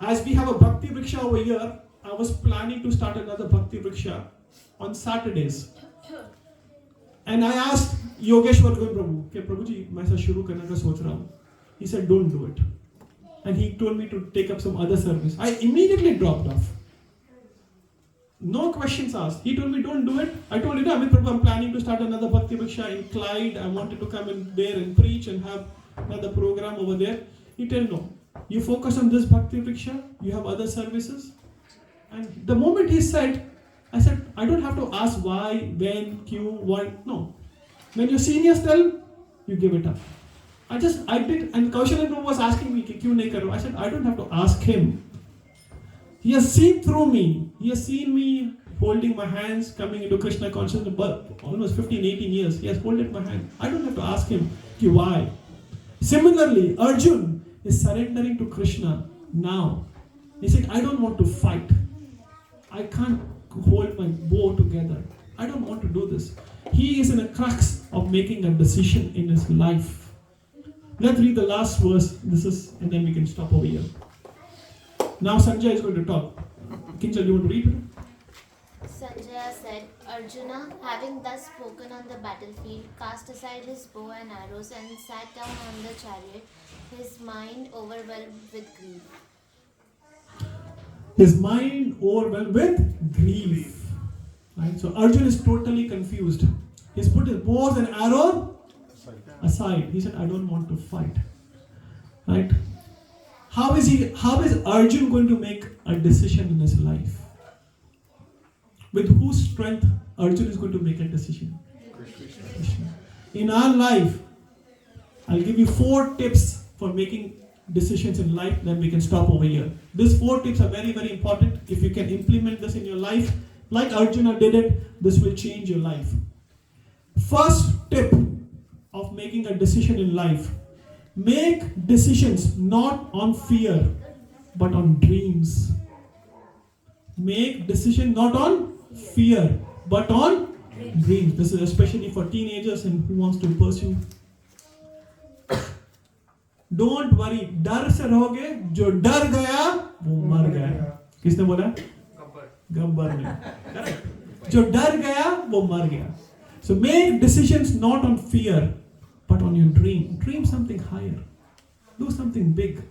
As we have a Bhakti Vriksha over here, I was planning to start another Bhakti Vriksha on Saturdays. And I asked Yogeshwar Prabhu, "Okay, Prabhuji, मैं ऐसा शुरू करने का सोच रहा हूँ." He said, "Don't do it." And he told me to take up some other service. I immediately dropped off. No questions asked. He told me, don't do it. I told him, Amit Prabhu, I'm planning to start another Bhakti Vriksha in Clyde. I wanted to come in there and preach and have another program over there. He told no. You focus on this Bhakti Vriksha. You have other services. And the moment he said, I said, I don't have to ask why, when, why. No. When your seniors tell, you give it up. I did, and Kaushalya Prabhu was asking me, kyun nahi karo? I said, I don't have to ask him. He has seen through me. He has seen me holding my hands, coming into Krishna consciousness for almost 15, 18 years. He has holded my hand. I don't have to ask him, why. Similarly, Arjun is surrendering to Krishna now. He said, I don't want to fight. I can't hold my bow together. I don't want to do this. He is in a crux of making a decision in his life. Let's read the last verse. And then we can stop over here. Now Sanjay is going to talk. Kinchal, you want to read it? Sanjaya said, Arjuna, having thus spoken on the battlefield, cast aside his bow and arrows and sat down on the chariot, his mind overwhelmed with grief. His mind overwhelmed with grief. Right? So Arjuna is totally confused. He's put his bows and arrow aside. He said, I don't want to fight. Right? How is Arjun going to make a decision in his life? With whose strength Arjun is going to make a decision? Krishna. In our life, I'll give you 4 tips for making decisions in life, then we can stop over here. These 4 tips are very, very important. If you can implement this in your life, like Arjuna did it, this will change your life. First tip of making a decision in life: make decisions not on fear, but on dreams. Make decision not on fear, but on dreams. This is especially for teenagers and who wants to pursue. Don't worry, डर से रहोगे, जो डर गया वो मर गया. किसने बोला? गब्बर ने. जो डर गया वो मर गया. So make decisions not on fear, but on your dream. Dream something higher. Do something big.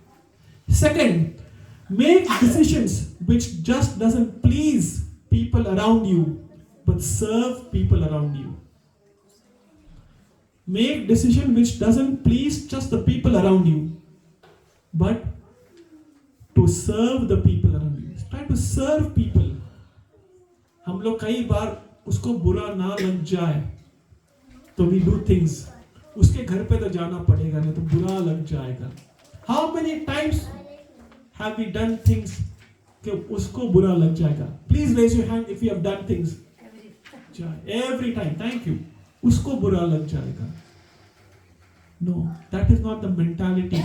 Second, make decisions which just doesn't please people around you, but serve people around you. Make decision which doesn't please just the people around you, but to serve the people around you. Try to serve people. हम लोग कई बार उसको बुरा ना लग जाए तो we do things. उसके घर पे तो जाना पड़ेगा, नहीं तो बुरा लग जाएगा. How many times have we done things कि उसको बुरा लग जाएगा? Please raise your hand if you have done things. Every time. Thank you. उसको बुरा लग जाएगा. No, that is not the mentality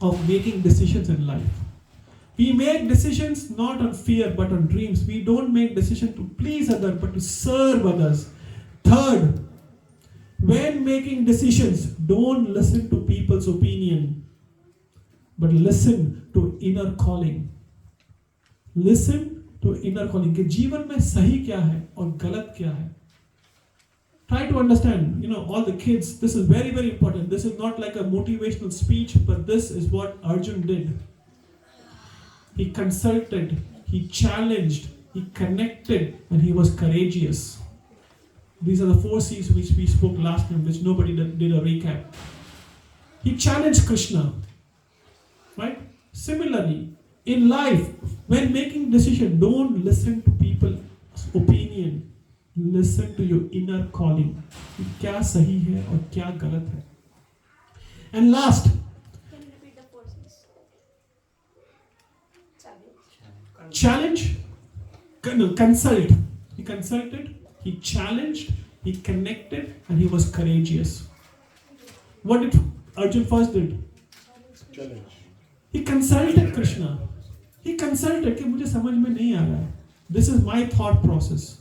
of making decisions in life. We make decisions not on fear but on dreams. We don't make decisions to please others but to serve others. Third, when making decisions, don't listen to people's opinion, but listen to inner calling. Listen to inner calling. कि जीवन में सही क्या है और गलत क्या है. Try to understand, all the kids, this is very, very important. This is not like a motivational speech, but this is what Arjun did. He consulted, he challenged, he connected, and he was courageous. These are the 4 C's which we spoke last time, which nobody did a recap. He challenged Krishna. Right? Similarly, in life, when making decision, don't listen to people's opinion. Listen to your inner calling. क्या सही है और क्या गलत है. And last, challenge, consult. He consulted, he challenged, he connected, and he was courageous. What did Arjun first did? Challenge. He consulted Krishna. He consulted कि मुझे समझ में नहीं आ रहा है. This is my thought process.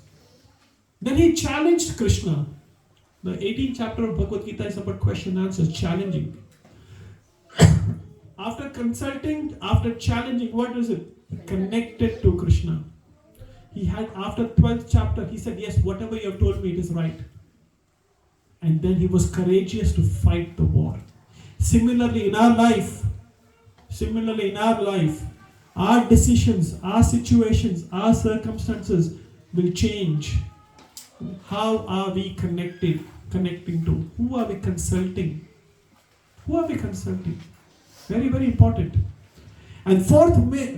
Then he challenged Krishna. The 18th chapter of Bhagavad Gita is about question and answers, challenging. After consulting, after challenging, what is it? Connected to Krishna. He had, after 12th chapter, he said, yes, whatever you have told me, it is right. And then he was courageous to fight the war. Similarly in our life, our decisions, our situations, our circumstances will change. How are we connecting to? Who are we consulting? Who are we consulting? Very, very important. And fourth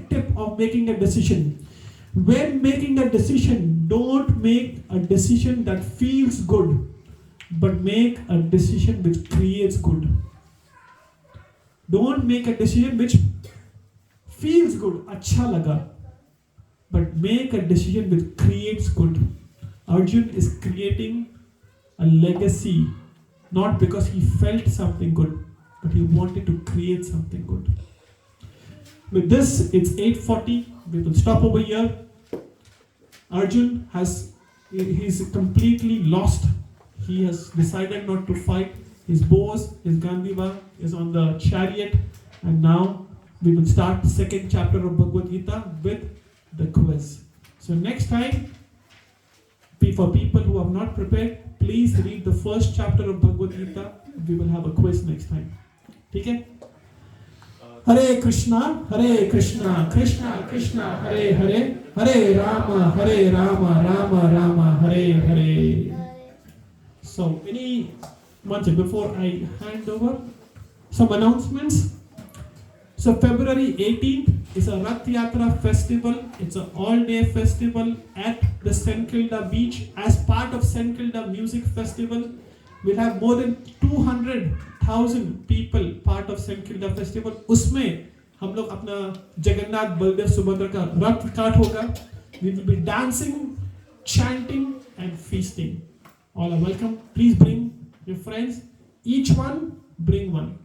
tip of making a decision. When making a decision, don't make a decision that feels good, but make a decision which creates good. Don't make a decision which feels good, acha laga, but make a decision which creates good. Arjun is creating a legacy, not because he felt something good, but he wanted to create something good. With this, it's 8:40. We will stop over here. Arjun he's completely lost. He has decided not to fight. His bows, his Gandiva is on the chariot, and now we will start the second chapter of Bhagavad Gita with the quiz. So next time, for people who are not prepared, please read the first chapter of Bhagavad Gita. We will have a quiz next time. Okay? Hare Krishna, Krishna Krishna, Hare Hare, Hare Rama, Rama Rama, Hare Hare. So, before I hand over, some announcements. So, February 18th is a Rath Yatra festival. It's an all-day festival at the St. Kilda beach. As part of St. Kilda Music Festival, we'll have more than 200,000 people part of St. Kilda Festival. उसमें हम लोग अपना जगन्नाथ बलदेव सुभद्रा का रथ काट होगा. We will be dancing, chanting, and feasting. All are welcome. Please bring your friends. Each one, bring one.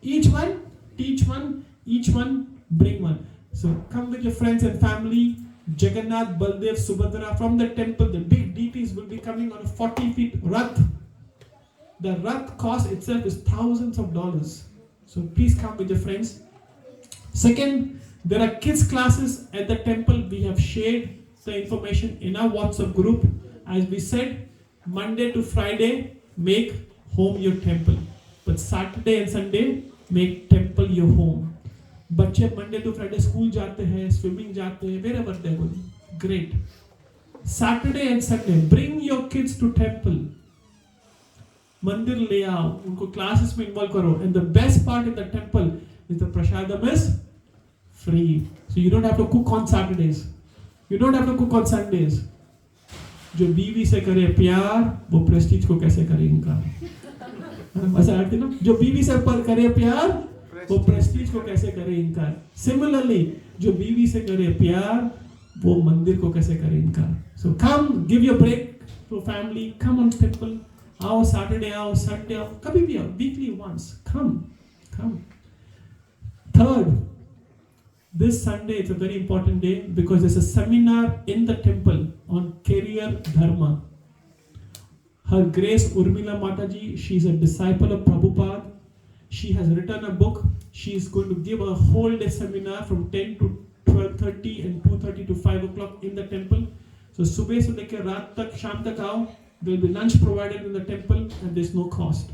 Each one, teach one. Each one, bring one. So come with your friends and family. Jagannath, Baldev, Subhadra from the temple. The big deities will be coming on a 40-feet rath. The rath cost itself is thousands of dollars. So please come with your friends. Second, there are kids classes at the temple. We have shared the information in our WhatsApp group. As we said, Monday to Friday, make home your temple. But Saturday and Sunday, make temple your home. बच्चे Monday to Friday school जाते हैं, swimming जाते हैं, wherever they go. Great. Saturday and Sunday, bring your kids to temple. मंदिर ले आओ, उनको classes में इन्वॉल्व करो. And the best part in the temple is the prasadam is free. So you don't have to cook on Saturdays. You don't have to cook on Sundays. जो बीवी से करे प्यार, वो प्रेस्टीज को कैसे करे इनका? ऐसा आती ना? जो बीवी से करे प्यार, वो प्रेस्टीज को कैसे करे इनका? Similarly, जो बीवी से करे प्यार, वो मंदिर को कैसे करे इनका? So come, give your break to family, come on temple, आओ Saturday आओ, Sunday आओ, कभी भी आओ, weekly once, come. Third, this Sunday is a very important day because there's a seminar in the temple on career dharma. Her Grace Urmila Mataji, she is a disciple of Prabhupada. She has written a book. She is going to give a whole day seminar from 10 to 12:30 and 2:30 to 5 o'clock in the temple. So सुबह से लेकर रात तक, शाम तक आओ. There will be lunch provided in the temple and there's no cost.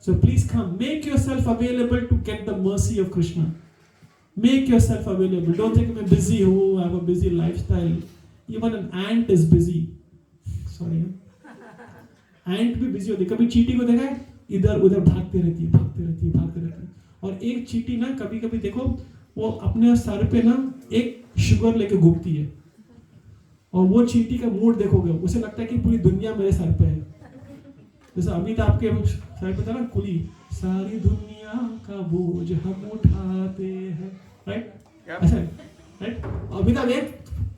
So please come. Make yourself available to get the mercy of Krishna. Make yourself available. Don't think I'm busy. Oh, I have a busy lifestyle. Even an ant is busy. Sorry. Ant भी busy होती है. कभी चींटी को देखा है? इधर उधर भागते रहती है. और एक चींटी ना कभी देखो वो अपने सर पे ना एक शुगर लेके घूमती है. और वो चींटी का मूड देखोगे, उसे लगता है कि पूरी दुनिया मेरे सर पे है. जैसे अमिताभ के सर पे था ना कुली, सारी दुनिया का बोझ हम उठाते हैं, राइट? ऐसा राइट? अमिताभ एक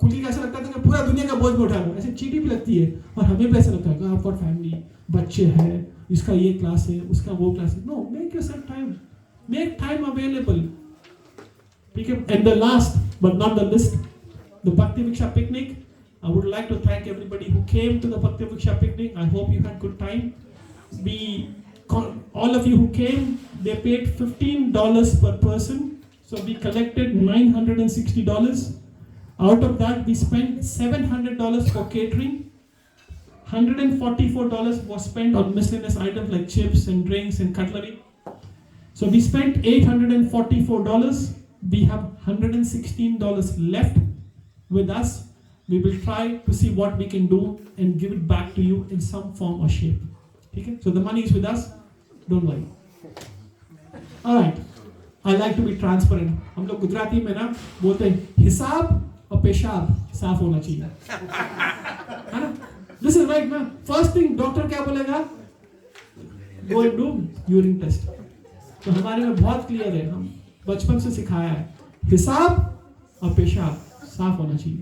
कुली का ऐसा लगता था कि पूरा दुनिया का बोझ में उठा लो. ऐसे चींटी भी लगती है और हमें भी ऐसा लगता है कि आपका फैमिली, बच्चे हैं, इसका ये क्लास है, उसका वो क्लास है. No, make yourself time. Make time available. And the last but not the least, the Bhakti Vriksha picnic. I would like to thank everybody who came to the Bhakti Vriksha picnic. I hope you had good time. All of you who came, they paid $15 per person. So we collected $960. Out of that, we spent $700 for catering. $144 was spent on miscellaneous items like chips and drinks and cutlery. So we spent $844. We have $116 left with us. We will try to see what we can do and give it back to you in some form or shape. Okay? So the money is with us. Don't worry. All right. I like to be transparent. हम लोग गुजराती में ना बोलते हैं हिसाब और पेशाब साफ होना चाहिए. है ना? This is right ना. First thing डॉक्टर क्या बोलेगा? Go and do urine test. तो हमारे में बहुत क्लियर है. हम बचपन से सिखाया है हिसाब और पेशाब साफ होना चाहिए.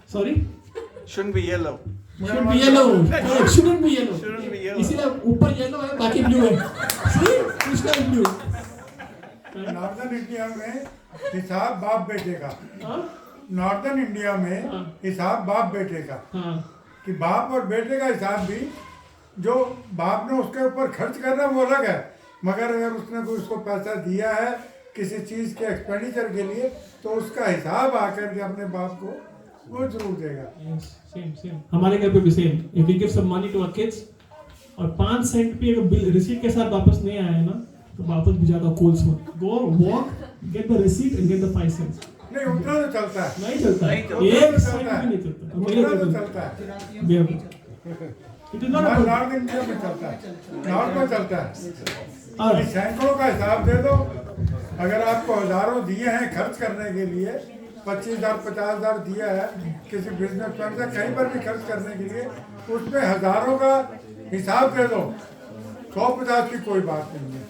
Sorry? Shouldn't be yellow. Shouldn't be yellow. Correct. Shouldn't be yellow. Shouldn't be yellow. इसीलिए ऊपर येलो है बाकी ब्लू है. See? Krishna is blue. Northern India में हिसाब बाप बेटे का. नॉर्दर्न इंडिया में हिसाब बाप बेटे का. कि बाप और बेटे का हिसाब भी जो बाप ने उसके ऊपर खर्च करना वो अलग है, मगर अगर उसने कोई उसको पैसा दिया है किसी चीज़ के एक्सपेंडिचर के लिए तो उसका हिसाब आकर के अपने बाप को वो जरूर देगा. Same. हमारे घर पे भी same. If we give some money to our kids और 5 सेंट भी अगर बिल रिसीट के साथ वापस नहीं आया ना तो वापस भी जाता कोल्स में. Go walk, get the receipt and get the 5 cents. नहीं उतना तो चलता है. नहीं चलता. एक सेंट भी नहीं चलता. उतना तो चलता है. नॉर्थ इंडिया में चलता है. नॉर्थ में चलता है. सैकड़ों का हिसाब दे दो. अगर आपको हजारों दिए हैं खर्च करने के लिए, 25,000 50,000 दिया है किसी बिजनेस मैन से कहीं पर भी खर्च करने के लिए, उसमें हजारों का हिसाब दे दो. 100-50 की कोई बात नहीं है.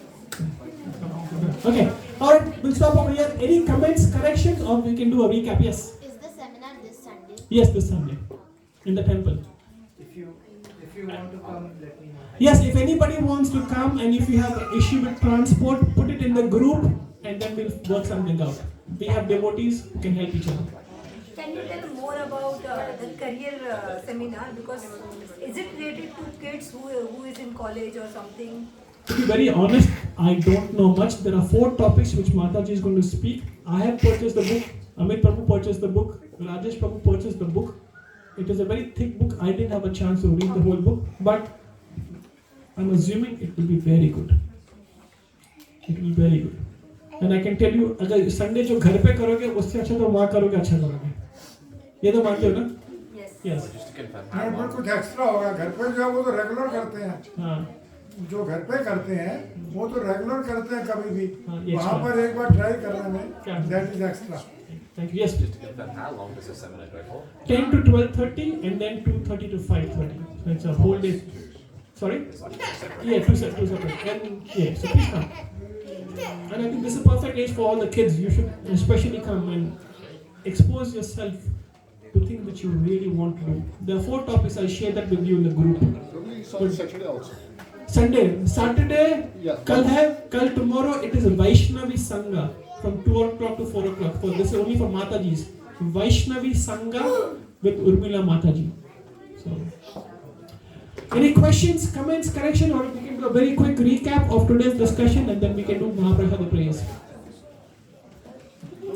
Okay. Alright, we'll stop over here. Any comments, corrections, or we can do a recap? Yes. Is the seminar this Sunday? Yes, this Sunday in the temple. If you want to come, let me know. Yes, if anybody wants to come and if you have an issue with transport, put it in the group and then we'll work something out. We have devotees who can help each other. Can you tell more about the career seminar? Because is it related to kids who is in college or something? To be very honest, I don't know much. There are 4 topics which Mataji is going to speak. I have purchased the book. Amit Prabhu purchased the book. Rajesh Prabhu purchased the book. It is a very thick book. I didn't have a chance to read the whole book, but I'm assuming it will be very good. It will be very good. And I can tell you, अगर Sunday जो घर पे करोगे उससे अच्छा तो वहाँ करोगे अच्छा करोगे. ये तो मानते हो ना? Yes. पर कुछ एक्स्ट्रा होगा. घर पे जो है वो तो रेगुलर करते हैं. हाँ. जो घर पे करते हैं वो तो रेगुलर करते हैं कभी भी. ये वहाँ पर एक बार ट्राई करने में that is extra. Thank you. Yes. Just to confirm, how long does the seminar go for? 10 to 12:30 and then 2:30 to 5:30. So it's a whole day. Sorry? Yeah, two separate. And yeah, so please come. And I think this is a perfect age for all the kids. You should especially come and expose yourself to things that you really want to do. There are 4 topics. I'll share that with you in the group. Saturday also. Saturday. Yeah. Kal tomorrow it is a Vaishnavi Sangha from 2 o'clock to 4 o'clock. For this is only for Mataji's. Vaishnavi Sangha with Urmila Mataji. So, any questions, comments, correction, or we can do a very quick recap of today's discussion and then we can do Mahaprasada prayers.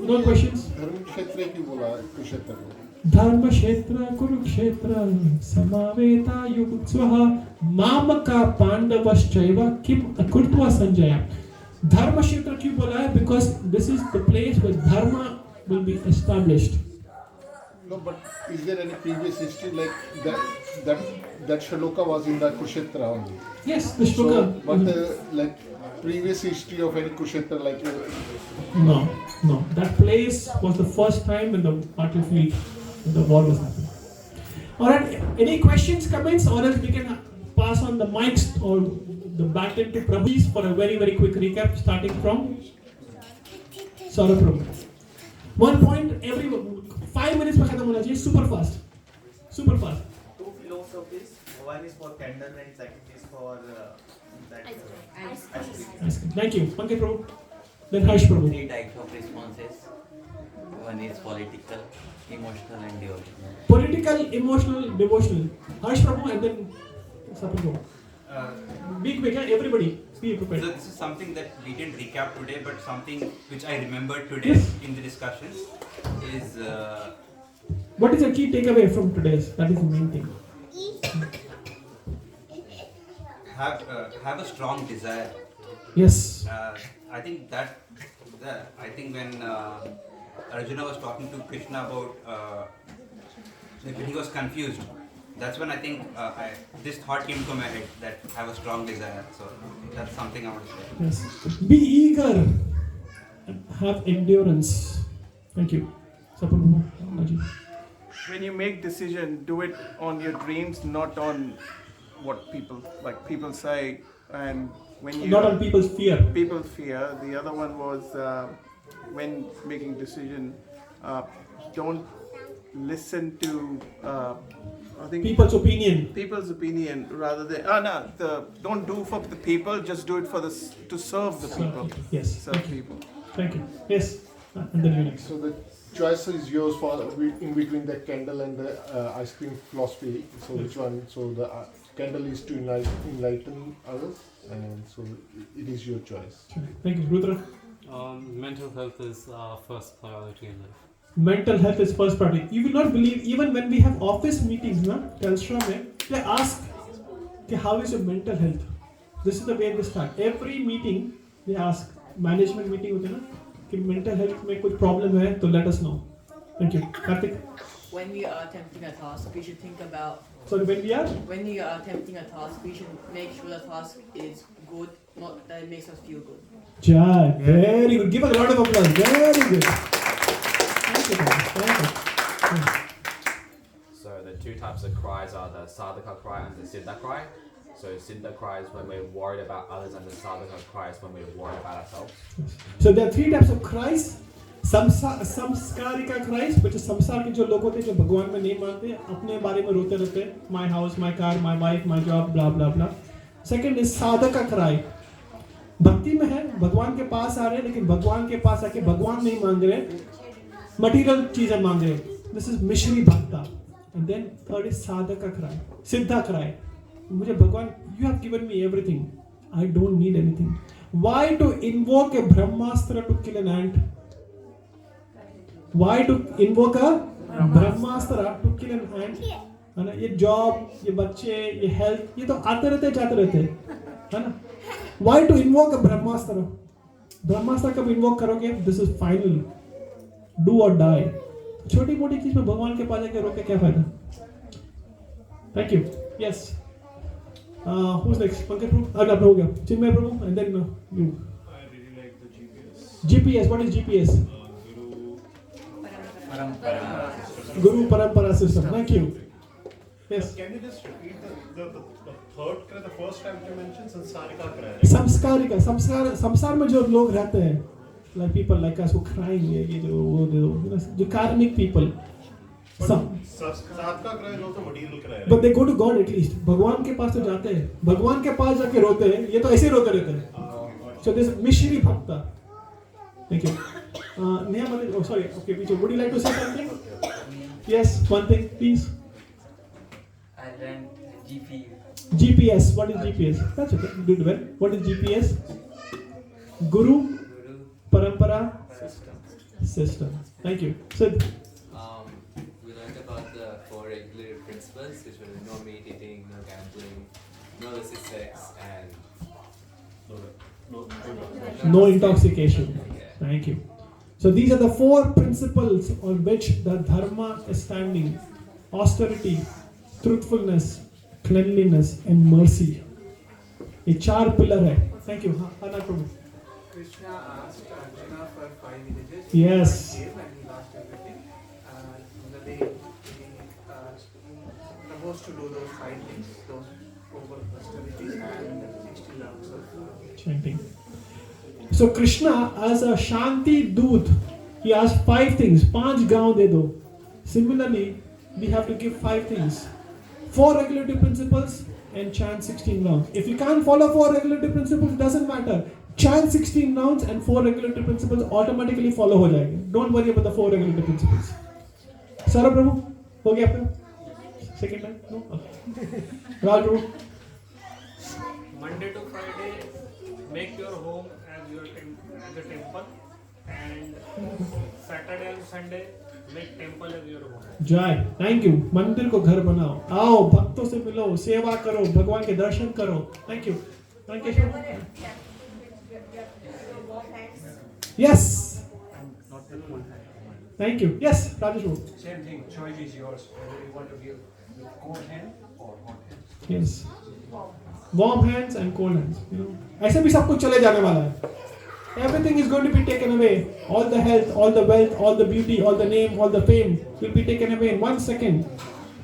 No questions? Dharma Kshetra Kurukshetra Samaveta Yugutsvaha Mamaka Pandavaschaiva Kim Akurtva Sanjaya. Dharma Kshetra क्यों बोला है? Because this is the place where Dharma will be established. No, but is there any previous history like that shloka was in the Kurukshetra only? Yes, the shloka. So, but like previous history of any Kurukshetra like? No. That place was the first time when the battlefield, when the war was happening. Alright, any questions, comments, or else we can pass on the mics or the baton to Prabhu for a very, very quick recap starting from Saurabh Prabhu. 1 point every 5 minutes में खत्म होना चाहिए. Super fast. 2 philosophies. One is for candle and second is for ice cream. Thank you. Pankaj Prabhu. Then Harsh Prabhu. 3 types of responses. One is political, emotional and devotional. Political, emotional, devotional. Harsh Prabhu and then Sapin Prabhu. Be quick, everybody. Be prepared. So this is something that we didn't recap today, but something which I remembered today in the discussions is. What is the key takeaway from today's? That is the main thing. Have a strong desire. Yes. I think that there. I think when Arjuna was talking to Krishna about when he was confused, that's when I think this thought came to my head that I have a strong desire. So that's something I want to say. Yes. Be eager. Have endurance. Thank you. When you make decision, do it on your dreams, not on what people say, and when you Not on people's fear. People's fear. The other one was when making decision, don't listen to I think People's opinion. People's opinion rather than don't do for the people, just do it for to serve the people. Yes. Serve people. Thank you. Yes. And then you next. So the choice is yours for in between the candle and the ice cream philosophy. So which one? So the candle is to enlighten others, and so it is your choice. Thank you, Rudra. Mental health is first priority in life. Mental health is first priority. You will not believe, even when we have office meetings, Telstra, they ask, how is your mental health? This is the way they start. Every meeting, they ask, management meeting, mental health में कोई problem है, तो let us know. Thank you. Karthik. When we are attempting a task, we should think about. Sorry, when we are? When we are attempting a task, we should make sure the task is good, not that it makes us feel good. Jai, very good. Give a round of applause. Very good. Thank you. So the two types of cries are the sadhaka cry and the siddha cry. So siddha cry is when we're worried about others, and the sadhaka cry is when we're worried about ourselves. So there are three types of cries. संस्कारिका cries, which is संसार के जो लोग होते हैं जो भगवान में नहीं मानते, अपने बारे में रोते रहते हैं, my house, my car, my wife, my job, blah blah blah. Second is sadhaka cry. भक्ति में है, भगवान के पास आ रहे हैं, लेकिन भगवान के पास आके भगवान नहीं मांग रहे, मटेरियल चीजें मांग रहे. This is मिश्री भक्ता. And then third is sadhaka cry, सिद्धा cry. मुझे भगवान, you have given me everything, I don't need anything. Why to invoke a brahmastra to kill an ant? Why to invoke a brahmastra to kill an ant? है ना, ये job, ये बच्चे, ये health, ये तो आते रहते जाते रहते, है ना? Why to invoke a brahmastra? ब्रह्मास्त्र कब इन्वोक करोगे? This is final. Do or die. छोटी मोटी चीज में भगवान के पास जाके रोके क्या फायदा? Thank you. Yes. Who's next? Pankaj Prabhu? No, हो गया. Chinmay Prabhu, and then you. I really like the GPS. GPS. What is GPS? Guru Parampara system. Thank you. Yes. Can you just repeat the third cry, the first time you mentioned Sansarika cry? संस्कारिका, संसार में जो लोग रहते हैं, like people like us who crying, ये जो karmic people. Sadhaka cry is also material cry. But they go to God at least. भगवान के पास तो जाते हैं. भगवान के पास जाके रोते हैं. ये तो ऐसे ही रोते रहते हैं. So this मिश्री भक्ता. Thank you. Neha, oh sorry. Okay, Vijay, would you like to say something? Yes, one thing, please. I learned GPU. GPS. What is GPS? That's okay. You did well. What is GPS? Guru. Parampara. System. Thank you. Sid. We learned about the 4 regulative principles, which were no meat eating, no gambling, no illicit sex, and No intoxication. Thank you. So these are the 4 principles on which the dharma is standing: austerity, truthfulness, cleanliness, and mercy. ये 4 pillar है. Thank you. Anna Prabhu. Krishna asked Arjuna for 5 villages. Yes. He gave and he lost everything. The day he proposed to do those 5 things, those over austerities and 60 rounds of Chanting. So Krishna, as a Shanti Doot, he asked 5 things. 5 gaon de do. Similarly, we have to give 5 things. 4 regulative principles and chant 16 rounds. If you can't follow 4 regulative principles, it doesn't matter. Chant 16 rounds and 4 regulative principles automatically follow हो जाएंगे. Don't worry about the 4 regulative principles. Sarah Prabhu, हो गया आपका? Second time? No? Okay. Raj Prabhu. Monday to Friday, make your home as your as a temple, and Saturday and Sunday, make temple as your home. जय. Thank you. मंदिर को घर बनाओ. आओ भक्तों से मिलो, सेवा करो, भगवान के दर्शन करो. Thank you. Thank you. Yes. Not with one hand. Thank you. Yes, Rajesh. Same thing, choice is yours, whether you want to give with cold hand or hot hand. Yes. Warm hands and cold hands. You know, ऐसे भी सब कुछ चले जाने वाला है. Everything is going to be taken away. All the health, all the wealth, all the beauty, all the name, all the fame will be taken away in 1 second.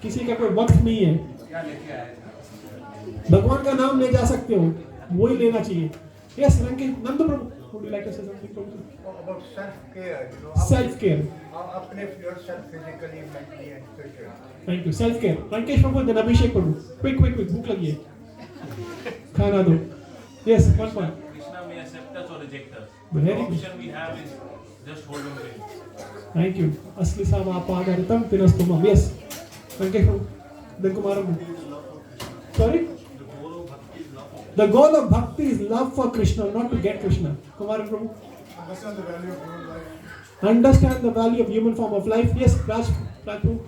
किसी का कोई वक्त नहीं है. क्या लेके आए? भगवान का नाम ले जा सकते हो, वो ही लेना चाहिए. Yes, Nanda Prabhu, would you like to say something, Prabhu? About self-care, you know. Self-care. Uplift yourself physically, mentally, and spiritually. Thank you. Self-care. Rankesh Prabhu, then Abhishek Prabhu. Quick, भूख लगी है. खाना दो. Yes, one point. Krishna may accept us or reject us. Very The good. option we have is just hold on to him. Thank you. Asli Savapadaritam Pinastumam. Yes. Rankesh Prabhu. Then Kumaram. Sorry? The goal of bhakti is love for Krishna, not to get Krishna. Kumaran Prabhu. Understand the value of human life. Understand the value of human form of life. Yes, Raj Prabhu.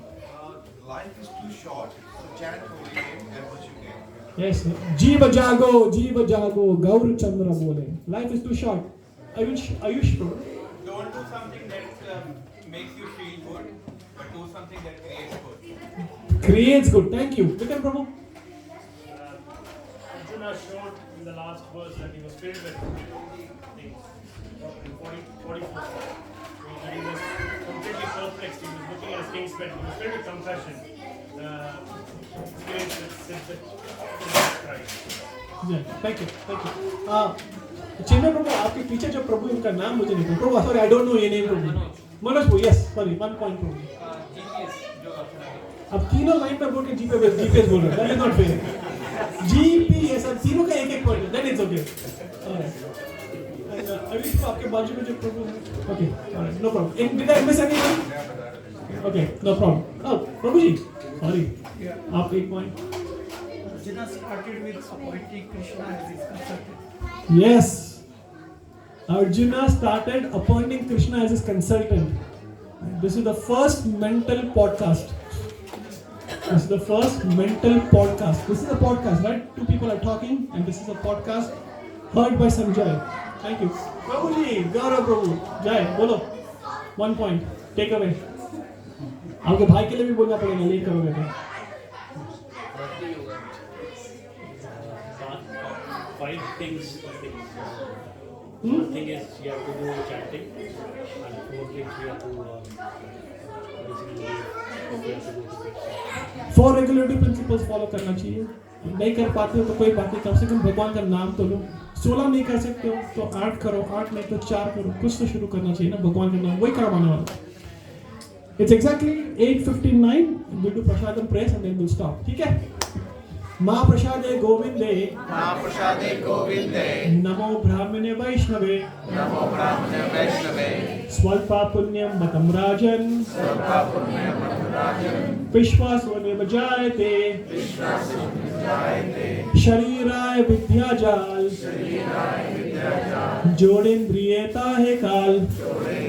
Life is too short, so chant holy name and what you get. Yes. Jiva jago, Gaur Chandra bole. Life is too short. Ayush Prabhu. Don't do something that makes you feel good, but do something that creates good. Creates good. Thank you. Vikram Prabhu. Arjuna showed in the last verse that he was filled with things. In 44. He was completely perplexed. He was looking at his king's bed. He was filled with compassion. Yeah, thank you. Chinna Prabhu, आपके पीछे जो प्रभु उनका नाम मुझे नहीं पता. Prabhu, sorry, I don't know your name, Prabhu. Manoj Prabhu, yes, sorry, 1 point Prabhu. अब तीनों लाइन पे बोल के GPS बोल रहे हैं. That is not fair. GPS, अब तीनों का एक point. Then it's okay. अभी तो आपके बाजू में जो प्रभु है. Okay, alright, no problem. Did I miss anything? Okay, no problem. Oh, Prabhu ji, sorry. आप एक point. Arjuna started with appointing Krishna as his consultant. Yes. Arjuna started appointing Krishna as his consultant. This is the first mental podcast. This is the first mental podcast. This is a podcast, right? 2 people are talking, and this is a podcast heard by Sanjay. Thank you. Prabhu ji, Gaurav Prabhu, Jai, bolo. 1 point. Take away. आपके भाई के लिए भी बोलना पड़ेगा, late करोगे तो. 5 things. One thing is you have to do chanting, and 4 things you have to basically 4 regulatory principles follow करना चाहिए. नहीं कर पाते हो तो कोई बात नहीं, कम से कम भगवान का नाम तो लो. 16 नहीं कर सकते हो तो 8 करो, 8 नहीं तो 4 करो. कुछ तो शुरू करना चाहिए ना, भगवान का नाम वही करवाने वाला. It's exactly 8:59. We'll do prasadam prayers and then we'll stop. ठीक है? माँ प्रसादे गोविंदे, माँ प्रसादे गोविंदे, नमो ब्राह्मणे वैष्णवे, नमो ब्राह्मणे वैष्णवे, स्वल्पा पुण्यम मतम राजन, स्वल्पा पुण्यम मतम राजन, विश्वासोऽनेव जायते, विश्वासोऽनेव जायते, शरीराय विद्याजाल, शरीराय विद्याजाल, जोड़ेन्द्रिये ताहे काल, जोड़े